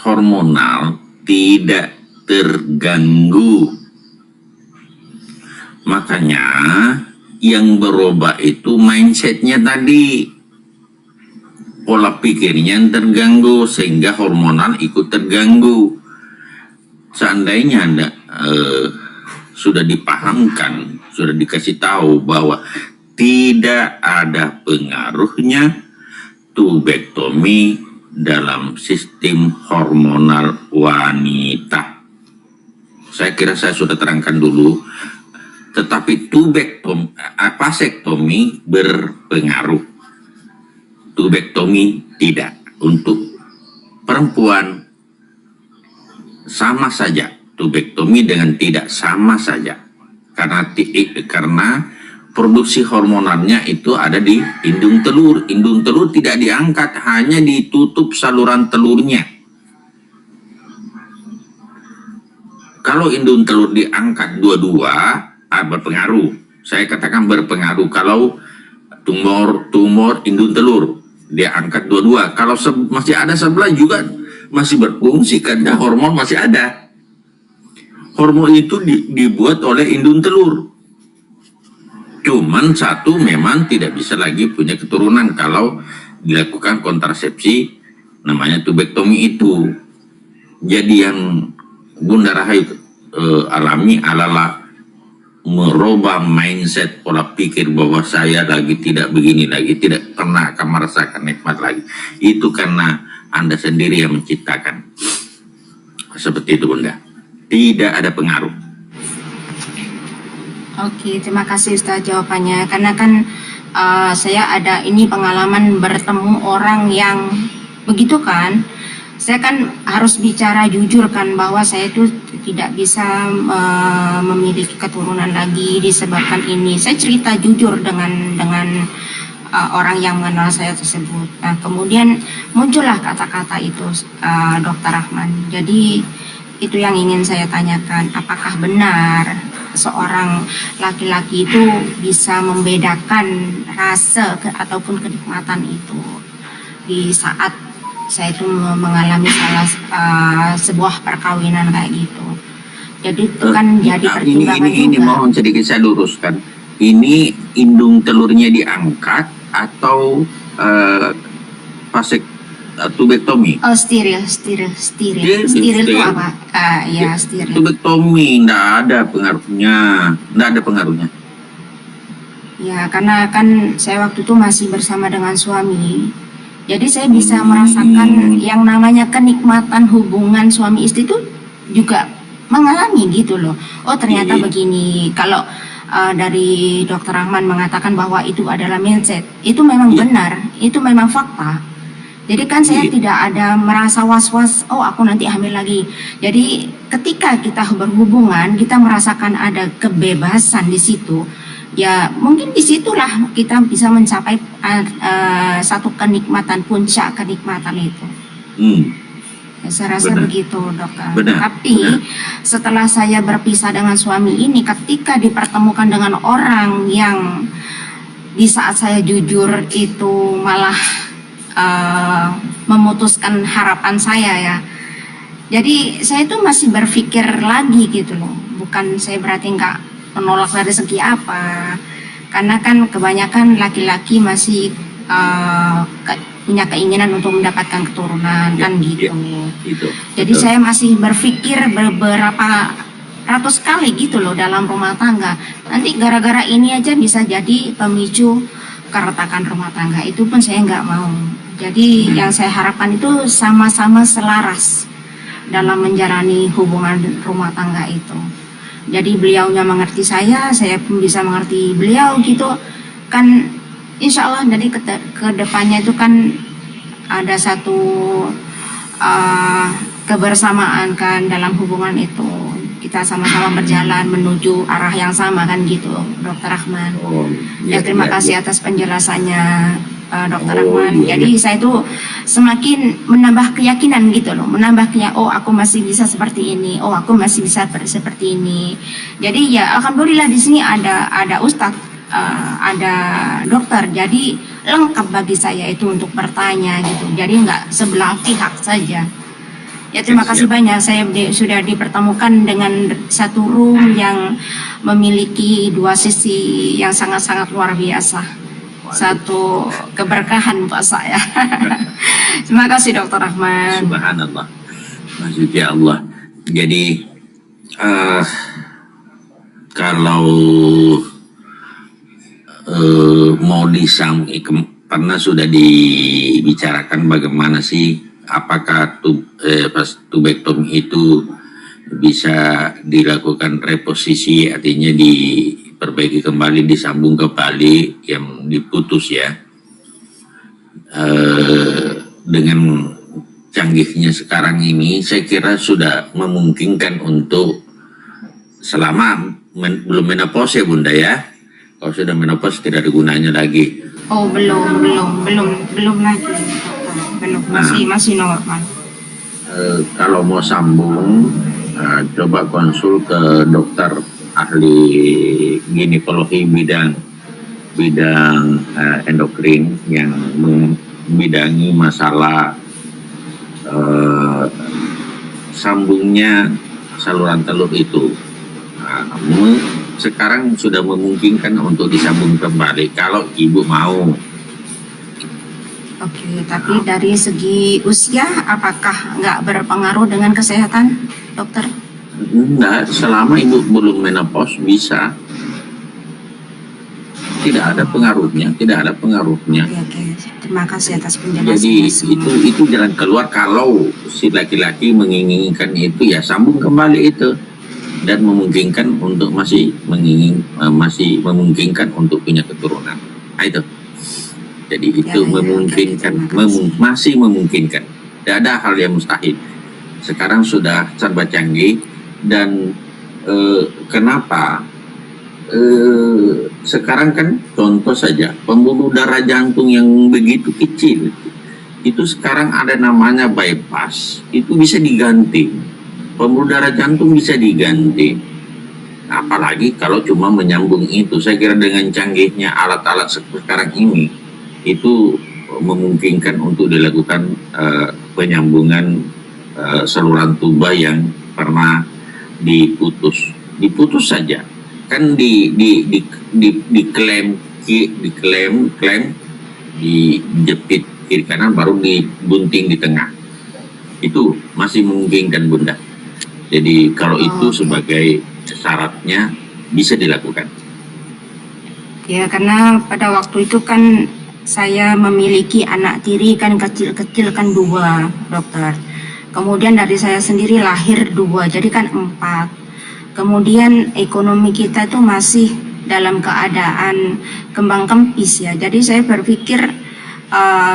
hormonal tidak terganggu. Makanya yang berubah itu mindsetnya tadi, pola pikirnya yang terganggu sehingga hormonal ikut terganggu. Seandainya sudah dipahamkan, sudah dikasih tahu bahwa tidak ada pengaruhnya tubektomi dalam sistem hormonal wanita. Saya kira saya sudah terangkan dulu. Tetapi vasektomi berpengaruh, tubektomi tidak. Untuk perempuan sama saja, tubektomi dengan tidak sama saja, karena produksi hormonalnya itu ada di indung telur. Indung telur tidak diangkat, hanya ditutup saluran telurnya. Kalau indung telur diangkat dua-dua, berpengaruh. Saya katakan berpengaruh. Kalau tumor indung telur dia angkat dua-dua, kalau masih ada sebelah juga masih berfungsi karena hormon masih ada. Hormon itu dibuat oleh indung telur. Cuman satu memang tidak bisa lagi punya keturunan kalau dilakukan kontrasepsi namanya tubektomi itu. Jadi yang Bunda Rahayu alami adalah merubah mindset pola pikir bahwa saya lagi tidak begini lagi, tidak pernah akan merasakan nikmat lagi. Itu karena Anda sendiri yang menciptakan. Seperti itu Bunda. Tidak ada pengaruh. Oke, terima kasih Ustaz jawabannya. Karena kan saya ada ini pengalaman bertemu orang yang begitu kan. Saya kan harus bicara jujur kan bahwa saya itu tidak bisa memiliki keturunan lagi disebabkan ini. Saya cerita jujur dengan orang yang mengenal saya tersebut. Nah, kemudian muncullah kata-kata itu Dokter Rahman. Jadi itu yang ingin saya tanyakan, apakah benar seorang laki-laki itu bisa membedakan rasa ataupun kenikmatan itu di saat saya itu mengalami sebuah perkawinan kayak gitu. Jadi itu kan jadi pertimbangan ini juga. mohon sedikit saya luruskan. Ini indung telurnya diangkat atau tubektomi? Oh, steril itu apa? Ya steril. Tubektomi tidak ada pengaruhnya. Ya, karena kan saya waktu itu masih bersama dengan suami. Jadi saya bisa merasakan yang namanya kenikmatan hubungan suami istri itu juga mengalami gitu loh. Oh, ternyata begini. Kalau dari Dokter Rahman mengatakan bahwa itu adalah mindset, itu memang benar, itu memang fakta. Jadi kan saya tidak ada merasa was-was, oh aku nanti hamil lagi. Jadi ketika kita berhubungan, kita merasakan ada kebebasan di situ. Ya mungkin disitulah kita bisa mencapai satu kenikmatan, puncak kenikmatan itu. Ya, saya rasa begitu dokter. Tapi setelah saya berpisah dengan suami ini, ketika dipertemukan dengan orang yang di saat saya jujur itu malah memutuskan harapan saya ya. Jadi saya itu masih berpikir lagi gitu loh. Bukan saya berarti nggak menolak dari segi apa, karena kan kebanyakan laki-laki masih punya keinginan untuk mendapatkan keturunan kan gitu. Jadi saya masih berpikir beberapa ratus kali gitu loh dalam rumah tangga. Nanti gara-gara ini aja bisa jadi pemicu keretakan rumah tangga. Itu pun saya nggak mau. Jadi yang saya harapkan itu sama-sama selaras dalam menjalani hubungan rumah tangga itu. Jadi beliaunya mengerti saya pun bisa mengerti beliau gitu kan. Insya Allah dari ke depannya itu kan ada satu kebersamaan kan dalam hubungan itu. Kita sama-sama berjalan menuju arah yang sama kan gitu, Dokter Rahman. Terima kasih atas penjelasannya Dokter Rahman. Jadi saya itu semakin menambah keyakinan gitu loh, oh aku masih bisa seperti ini, oh aku masih bisa seperti ini. Jadi ya alhamdulillah di sini ada ustadz, ada dokter, jadi lengkap bagi saya itu untuk bertanya gitu. Jadi nggak sebelah pihak saja. Ya terima kasih banyak, saya sudah dipertemukan dengan satu room yang memiliki dua sisi yang sangat-sangat luar biasa. Satu keberkahan buat saya. Terima kasih Dokter Rahman. Subhanallah, Masya Allah. Jadi kalau mau pernah sudah dibicarakan bagaimana sih apakah tubektomi itu bisa dilakukan reposisi, artinya diperbaiki kembali, disambung kembali yang diputus ya. Dengan canggihnya sekarang ini saya kira sudah memungkinkan untuk selama belum menopause ya Bunda ya. Kalau sudah menopause tidak ada gunanya lagi. Oh belum lagi dokter. Belum, masih normal. Kalau mau sambung, coba konsul ke dokter ahli ginekologi bidang endokrin yang membidangi masalah sambungnya saluran telur itu. Namun sekarang sudah memungkinkan untuk disambung kembali kalau ibu mau. Oke, tapi dari segi usia apakah nggak berpengaruh dengan kesehatan, dokter? Enggak, selama ibu belum menopause bisa. Tidak ada pengaruhnya. Oke. Terima kasih atas penjelasannya. Jadi itu jalan keluar kalau si laki-laki menginginkan itu ya sambung kembali itu. Dan memungkinkan untuk masih memungkinkan untuk punya keturunan. Nah, itu. Jadi itu memungkinkan, masih memungkinkan. Tidak ada hal yang mustahil. Sekarang sudah serba canggih dan kenapa? Sekarang kan contoh saja pembuluh darah jantung yang begitu kecil itu sekarang ada namanya bypass, itu bisa diganti. Pembuluh darah jantung bisa diganti. Apalagi kalau cuma menyambung itu. Saya kira dengan canggihnya alat-alat sekarang ini itu memungkinkan untuk dilakukan penyambungan saluran tuba yang pernah diputus saja. Kan diklaim dijepit kiri kanan baru dibunting di tengah. Itu masih memungkinkan Bunda. Jadi kalau itu sebagai syaratnya bisa dilakukan. Ya karena pada waktu itu kan saya memiliki anak tiri kan kecil-kecil kan 2 dokter. Kemudian dari saya sendiri lahir 2 jadi kan 4. Kemudian ekonomi kita itu masih dalam keadaan kembang kempis ya. Jadi saya berpikir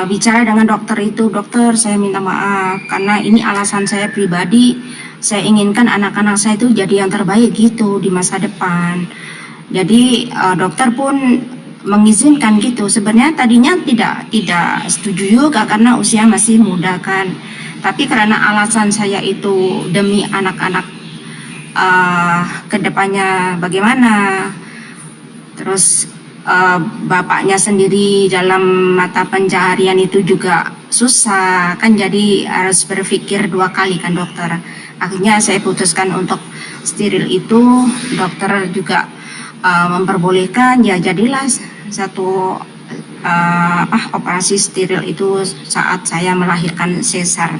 bicara dengan dokter itu, dokter saya minta maaf karena ini alasan saya pribadi. Saya inginkan anak-anak saya itu jadi yang terbaik gitu di masa depan. Jadi dokter pun mengizinkan gitu. Sebenarnya tadinya tidak setuju juga karena usia masih muda kan. Tapi karena alasan saya itu demi anak-anak kedepannya bagaimana. Terus bapaknya sendiri dalam mata pencaharian itu juga susah kan, jadi harus berpikir 2 kali kan dokter. Akhirnya saya putuskan untuk steril itu, dokter juga memperbolehkan ya, jadilah satu operasi steril itu saat saya melahirkan sesar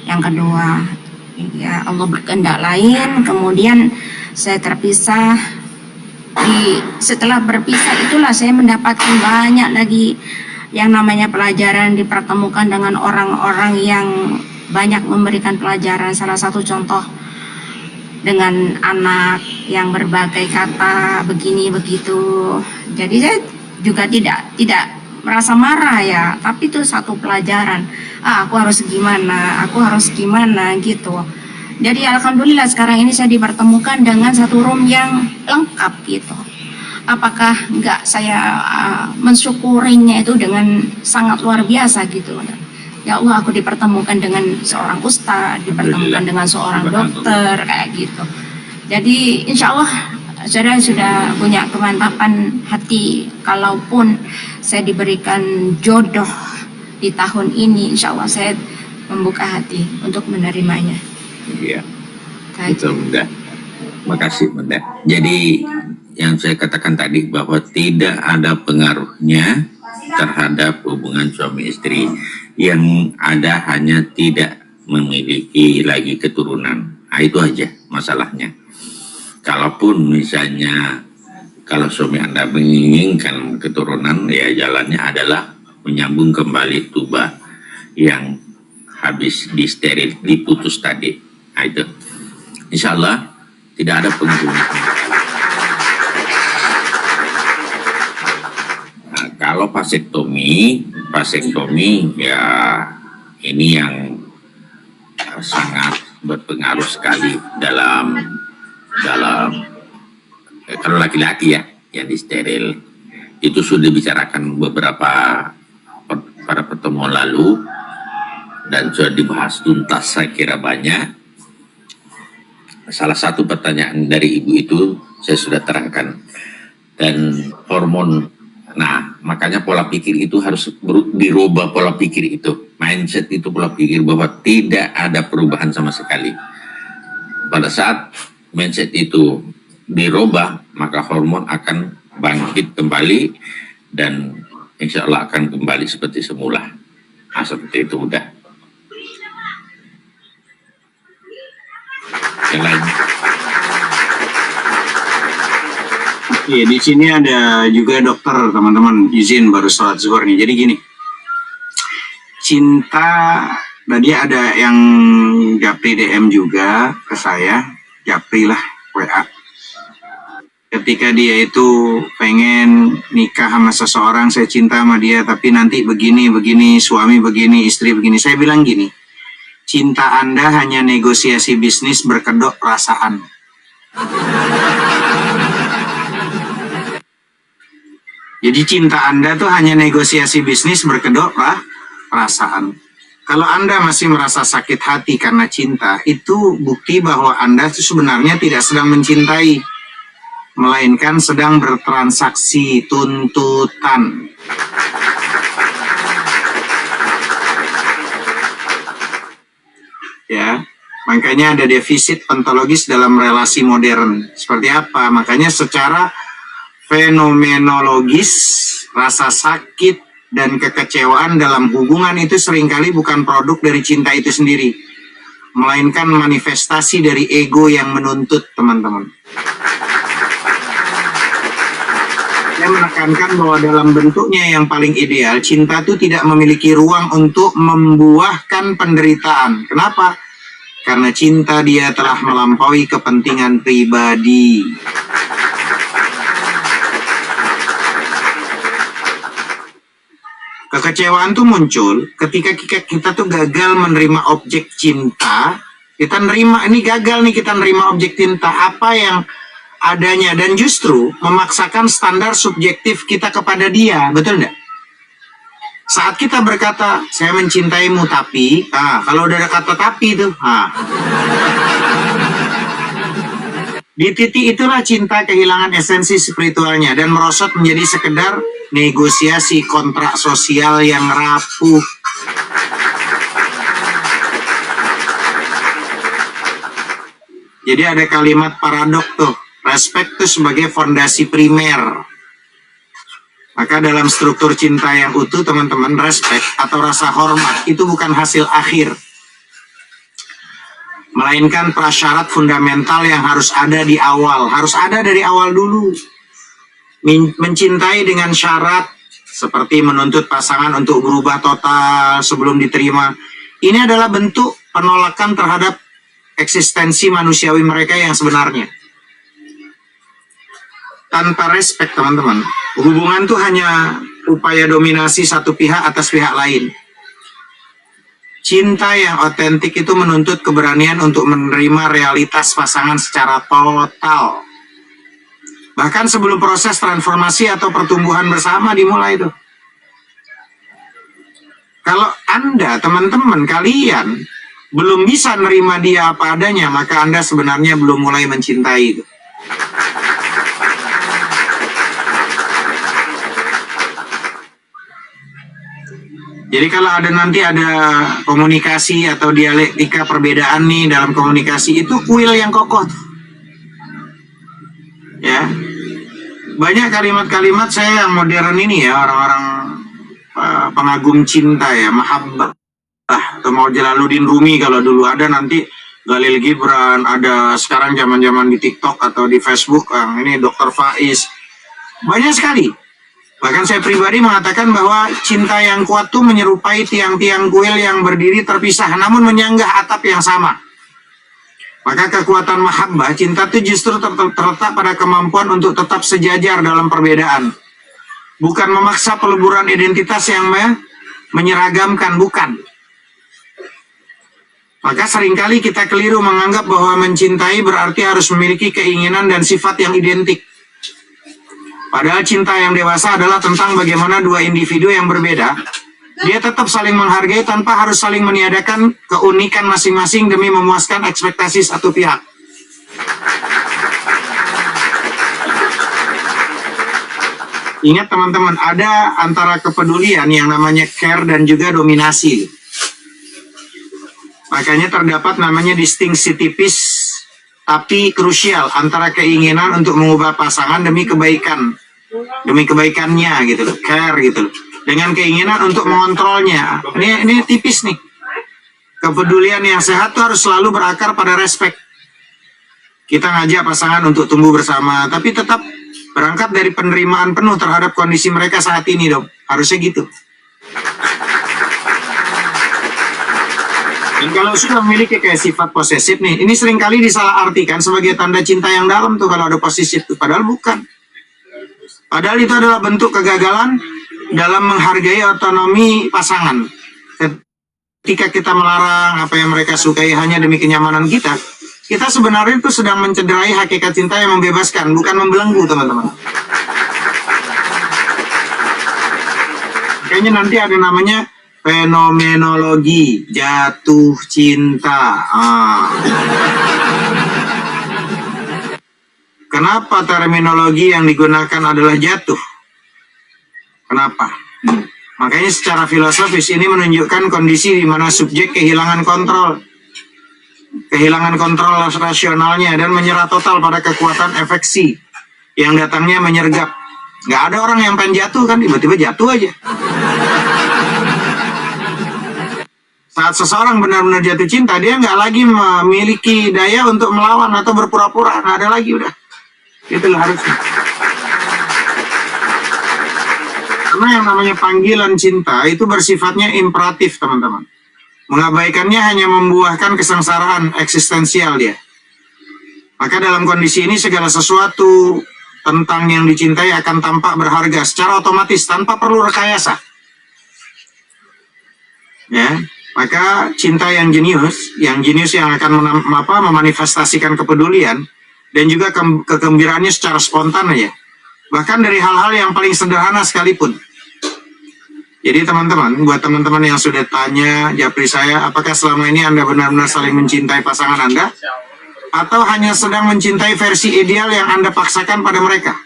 yang kedua. Ya Allah berkehendak lain, kemudian saya terpisah. Setelah berpisah itulah saya mendapatkan banyak lagi yang namanya pelajaran, dipertemukan dengan orang-orang yang banyak memberikan pelajaran. Salah satu contoh dengan anak yang berbagai kata begini begitu. Jadi saya juga tidak merasa marah ya, tapi itu satu pelajaran. Aku harus gimana gitu. Jadi alhamdulillah sekarang ini saya dipertemukan dengan satu room yang lengkap gitu. Apakah enggak saya mensyukurinya itu dengan sangat luar biasa gitu. Ya Allah, aku dipertemukan dengan seorang ustadz, dipertemukan dengan seorang dokter kayak gitu. Jadi insya Allah saya sudah punya kemantapan hati, kalaupun saya diberikan jodoh di tahun ini, insya Allah saya membuka hati untuk menerimanya. Iya, itu Bunda. Makasih Bunda. Jadi yang saya katakan tadi bahwa tidak ada pengaruhnya terhadap hubungan suami istri, yang ada hanya tidak memiliki lagi keturunan. Nah, itu aja masalahnya. Kalaupun misalnya kalau suami Anda menginginkan keturunan, ya jalannya adalah menyambung kembali tuba yang habis disteril, diputus tadi. Nah, itu insya Allah tidak ada pengaruhnya. Nah, kalau vasektomi ya ini yang sangat berpengaruh sekali dalam kalau laki-laki ya yang disteril. Itu sudah dibicarakan beberapa pada pertemuan lalu dan sudah dibahas tuntas, saya kira banyak. Salah satu pertanyaan dari ibu itu saya sudah terangkan, dan hormon. Nah, makanya pola pikir itu harus dirubah, pola pikir itu, mindset itu, pola pikir bahwa tidak ada perubahan sama sekali. Pada saat mindset itu dirubah, maka hormon akan bangkit kembali dan insya Allah akan kembali seperti semula. Nah, seperti itu udah. Yang lain. Oke, di sini ada juga dokter, teman-teman, izin baru sholat zuhur nih. Jadi gini, cinta, tadi ada yang Japri DM juga ke saya, Japri lah, WA. Ketika dia itu pengen nikah sama seseorang, saya cinta sama dia, tapi nanti begini, suami begini, istri begini. Saya bilang gini, cinta Anda hanya negosiasi bisnis berkedok perasaan. Jadi cinta Anda tuh hanya negosiasi bisnis berkedok perasaan. Kalau Anda masih merasa sakit hati karena cinta, itu bukti bahwa Anda itu sebenarnya tidak sedang mencintai, melainkan sedang bertransaksi tuntutan. Ya, makanya ada defisit ontologis dalam relasi modern. Seperti apa? Makanya secara fenomenologis, rasa sakit dan kekecewaan dalam hubungan itu seringkali bukan produk dari cinta itu sendiri, melainkan manifestasi dari ego yang menuntut, teman-teman. Saya menekankan bahwa dalam bentuknya yang paling ideal, cinta itu tidak memiliki ruang untuk membuahkan penderitaan. Kenapa? Karena cinta dia telah melampaui kepentingan pribadi. Kekecewaan tuh muncul ketika kita tuh gagal menerima objek cinta. Kita nerima, ini gagal nih kita nerima objek cinta apa yang adanya, dan justru memaksakan standar subjektif kita kepada dia, betul nggak? Saat kita berkata, saya mencintaimu tapi, kalau udah ada kata tapi itu, di titik itulah cinta kehilangan esensi spiritualnya dan merosot menjadi sekedar negosiasi kontrak sosial yang rapuh. Jadi ada kalimat paradok tuh, respect itu sebagai fondasi primer. Maka dalam struktur cinta yang utuh, teman-teman, respect atau rasa hormat itu bukan hasil akhir. melainkan prasyarat fundamental yang harus ada di awal, harus ada dari awal dulu. Mencintai dengan syarat seperti menuntut pasangan untuk berubah total sebelum diterima. Ini adalah bentuk penolakan terhadap eksistensi manusiawi mereka yang sebenarnya. Tanpa respect, teman-teman. Hubungan itu hanya upaya dominasi satu pihak atas pihak lain. Cinta yang otentik itu menuntut keberanian untuk menerima realitas pasangan secara total. Bahkan sebelum proses transformasi atau pertumbuhan bersama dimulai itu. Kalau Anda, teman-teman, kalian belum bisa nerima dia apa adanya, maka Anda sebenarnya belum mulai mencintai itu. Jadi kalau nanti ada komunikasi atau dialektika perbedaan nih dalam komunikasi, itu kuil yang kokoh. Ya, banyak kalimat-kalimat saya yang modern ini ya, orang-orang pengagum cinta ya, mahabbah atau mau Jalaluddin Rumi kalau dulu ada, nanti Khalil Gibran, ada sekarang zaman-zaman di TikTok atau di Facebook, ini Dr. Faiz, banyak sekali. Bahkan saya pribadi mengatakan bahwa cinta yang kuat tuh menyerupai tiang-tiang kuil yang berdiri terpisah namun menyanggah atap yang sama. Maka kekuatan mahabbah, cinta itu justru terletak pada kemampuan untuk tetap sejajar dalam perbedaan. Bukan memaksa peleburan identitas yang menyeragamkan, bukan. Maka seringkali kita keliru menganggap bahwa mencintai berarti harus memiliki keinginan dan sifat yang identik. Padahal cinta yang dewasa adalah tentang bagaimana dua individu yang berbeda dia tetap saling menghargai tanpa harus saling meniadakan keunikan masing-masing demi memuaskan ekspektasi satu pihak. Ingat teman-teman, ada antara kepedulian yang namanya care dan juga dominasi. Makanya terdapat namanya distingsi tipis tapi krusial antara keinginan untuk mengubah pasangan demi kebaikannya gitu loh, care gitu loh, dengan keinginan untuk mengontrolnya. Ini tipis nih. Kepedulian yang sehat tuh harus selalu berakar pada respect. Kita ngajak pasangan untuk tumbuh bersama, tapi tetap berangkat dari penerimaan penuh terhadap kondisi mereka saat ini dong. Harusnya gitu. Dan kalau sudah memiliki kayak sifat posesif nih, ini seringkali disalahartikan sebagai tanda cinta yang dalam tuh kalau ada posesif tuh. Padahal bukan. Padahal itu adalah bentuk kegagalan dalam menghargai otonomi pasangan. Ketika kita melarang apa yang mereka sukai hanya demi kenyamanan kita, kita sebenarnya itu sedang mencederai hakikat cinta yang membebaskan, bukan membelenggu, teman-teman. Kayaknya nanti ada namanya fenomenologi jatuh cinta. Kenapa terminologi yang digunakan adalah jatuh? Kenapa? Makanya secara filosofis ini menunjukkan kondisi di mana subjek kehilangan kontrol rasionalnya dan menyerah total pada kekuatan afeksi yang datangnya menyergap. Nggak ada orang yang pengen jatuh kan, tiba-tiba jatuh aja. Saat seseorang benar-benar jatuh cinta, dia nggak lagi memiliki daya untuk melawan atau berpura-pura, nggak ada lagi udah. Itulah harusnya. Karena yang namanya panggilan cinta itu bersifatnya imperatif, teman-teman. Mengabaikannya hanya membuahkan kesengsaraan eksistensial dia. Maka dalam kondisi ini segala sesuatu tentang yang dicintai akan tampak berharga secara otomatis tanpa perlu rekayasa. Ya, maka cinta yang jenius yang akan memanifestasikan kepedulian dan juga kegembiraannya secara spontan aja. Bahkan dari hal-hal yang paling sederhana sekalipun. Jadi teman-teman, buat teman-teman yang sudah tanya japri saya, apakah selama ini Anda benar-benar saling mencintai pasangan Anda? Atau hanya sedang mencintai versi ideal yang Anda paksakan pada mereka?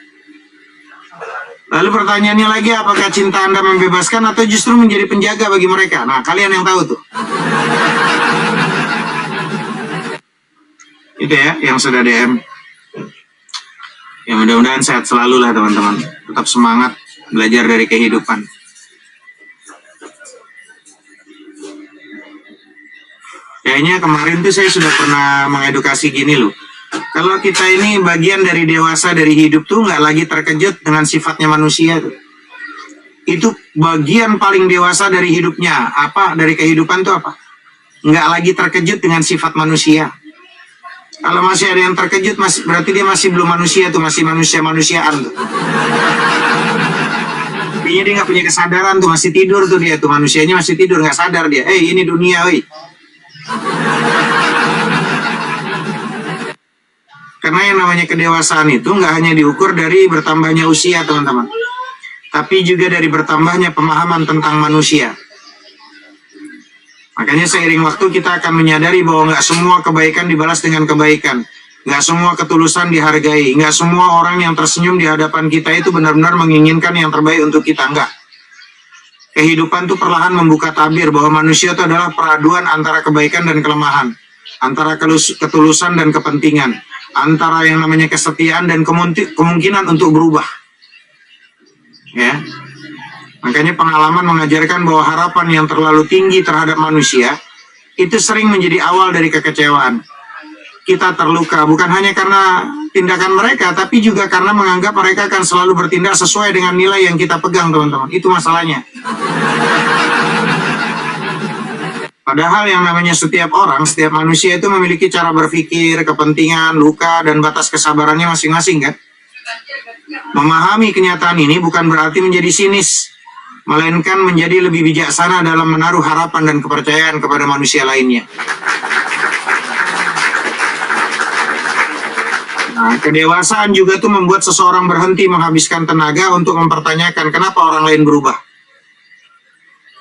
Lalu pertanyaannya lagi, apakah cinta Anda membebaskan atau justru menjadi penjaga bagi mereka? Nah, kalian yang tahu tuh. Itu ya, yang sudah DM. Ya mudah-mudahan sehat selalu lah teman-teman. Tetap semangat belajar dari kehidupan. Kayaknya kemarin tuh saya sudah pernah mengedukasi gini loh. Kalau kita ini bagian dari dewasa dari hidup tuh nggak lagi terkejut dengan sifatnya manusia tuh. Itu bagian paling dewasa dari hidupnya. Apa? Dari kehidupan tuh apa? Nggak lagi terkejut dengan sifat manusia. Kalau masih ada yang terkejut, berarti dia masih belum manusia tuh, masih manusia-manusiaan tuh. Artinya dia nggak punya kesadaran tuh, masih tidur tuh dia tuh, manusianya masih tidur, nggak sadar dia. Ini dunia, woi. Karena yang namanya kedewasaan itu nggak hanya diukur dari bertambahnya usia, teman-teman, tapi juga dari bertambahnya pemahaman tentang manusia. Makanya seiring waktu kita akan menyadari bahwa nggak semua kebaikan dibalas dengan kebaikan. Nggak semua ketulusan dihargai. Nggak semua orang yang tersenyum di hadapan kita itu benar-benar menginginkan yang terbaik untuk kita. Nggak. Kehidupan itu perlahan membuka tabir bahwa manusia itu adalah peraduan antara kebaikan dan kelemahan. Antara ketulusan dan kepentingan. Antara yang namanya kesetiaan dan kemungkinan untuk berubah. Ya. Makanya pengalaman mengajarkan bahwa harapan yang terlalu tinggi terhadap manusia itu sering menjadi awal dari kekecewaan. Kita terluka bukan hanya karena tindakan mereka, tapi juga karena menganggap mereka akan selalu bertindak sesuai dengan nilai yang kita pegang, teman-teman. Itu masalahnya. Padahal yang namanya setiap orang, setiap manusia itu memiliki cara berpikir, kepentingan, luka, dan batas kesabarannya masing-masing, kan? Memahami kenyataan ini bukan berarti menjadi sinis, melainkan menjadi lebih bijaksana dalam menaruh harapan dan kepercayaan kepada manusia lainnya. Nah, kedewasaan juga tuh membuat seseorang berhenti menghabiskan tenaga untuk mempertanyakan kenapa orang lain berubah.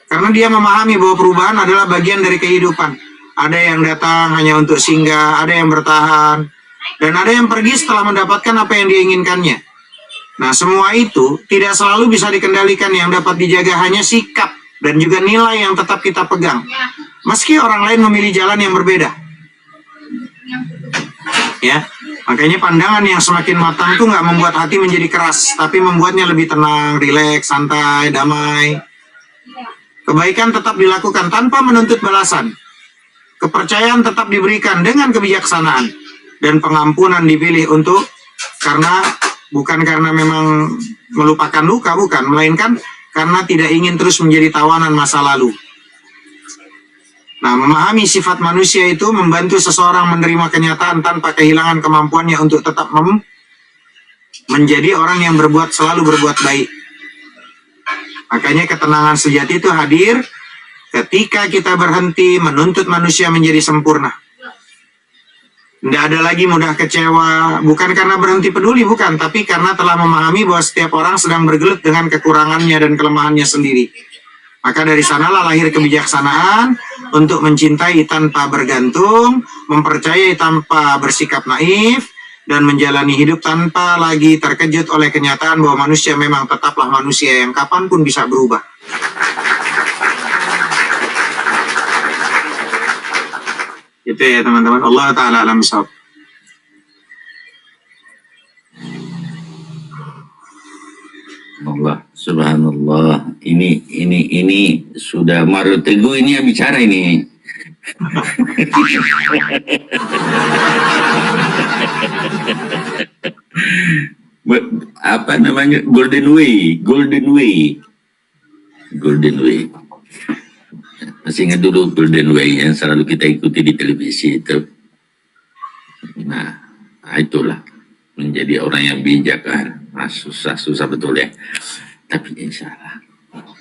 Karena dia memahami bahwa perubahan adalah bagian dari kehidupan. Ada yang datang hanya untuk singgah, ada yang bertahan, dan ada yang pergi setelah mendapatkan apa yang dia inginkannya. Nah, semua itu tidak selalu bisa dikendalikan. Yang dapat dijaga hanya sikap dan juga nilai yang tetap kita pegang. Meski orang lain memilih jalan yang berbeda. Ya, makanya pandangan yang semakin matang itu nggak membuat hati menjadi keras, tapi membuatnya lebih tenang, rileks, santai, damai. Kebaikan tetap dilakukan tanpa menuntut balasan. Kepercayaan tetap diberikan dengan kebijaksanaan. Dan pengampunan dipilih bukan karena memang melupakan luka, bukan, melainkan karena tidak ingin terus menjadi tawanan masa lalu. Nah, memahami sifat manusia itu membantu seseorang menerima kenyataan tanpa kehilangan kemampuannya untuk tetap menjadi orang yang selalu berbuat baik. Makanya ketenangan sejati itu hadir ketika kita berhenti menuntut manusia menjadi sempurna. Tidak ada lagi mudah kecewa, bukan karena berhenti peduli, bukan, tapi karena telah memahami bahwa setiap orang sedang bergelut dengan kekurangannya dan kelemahannya sendiri. Maka dari sanalah lahir kebijaksanaan untuk mencintai tanpa bergantung, mempercayai tanpa bersikap naif, dan menjalani hidup tanpa lagi terkejut oleh kenyataan bahwa manusia memang tetaplah manusia yang kapanpun bisa berubah. Itu ya teman-teman. Allah Ta'ala alam bisawab. Allah, subhanallah. Ini sudah Mario Teguh ini yang bicara ini. Apa namanya? Golden Way. Masih ingat dulu Golden Way yang selalu kita ikuti di televisi itu. Nah, itulah menjadi orang yang bijak kan. Nah, susah betul ya. Tapi insya Allah,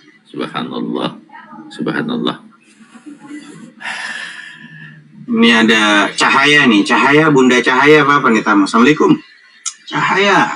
subhanallah. Ini ada Cahaya nih, Cahaya, Bunda Cahaya apa nih tamu? Assalamualaikum. Cahaya.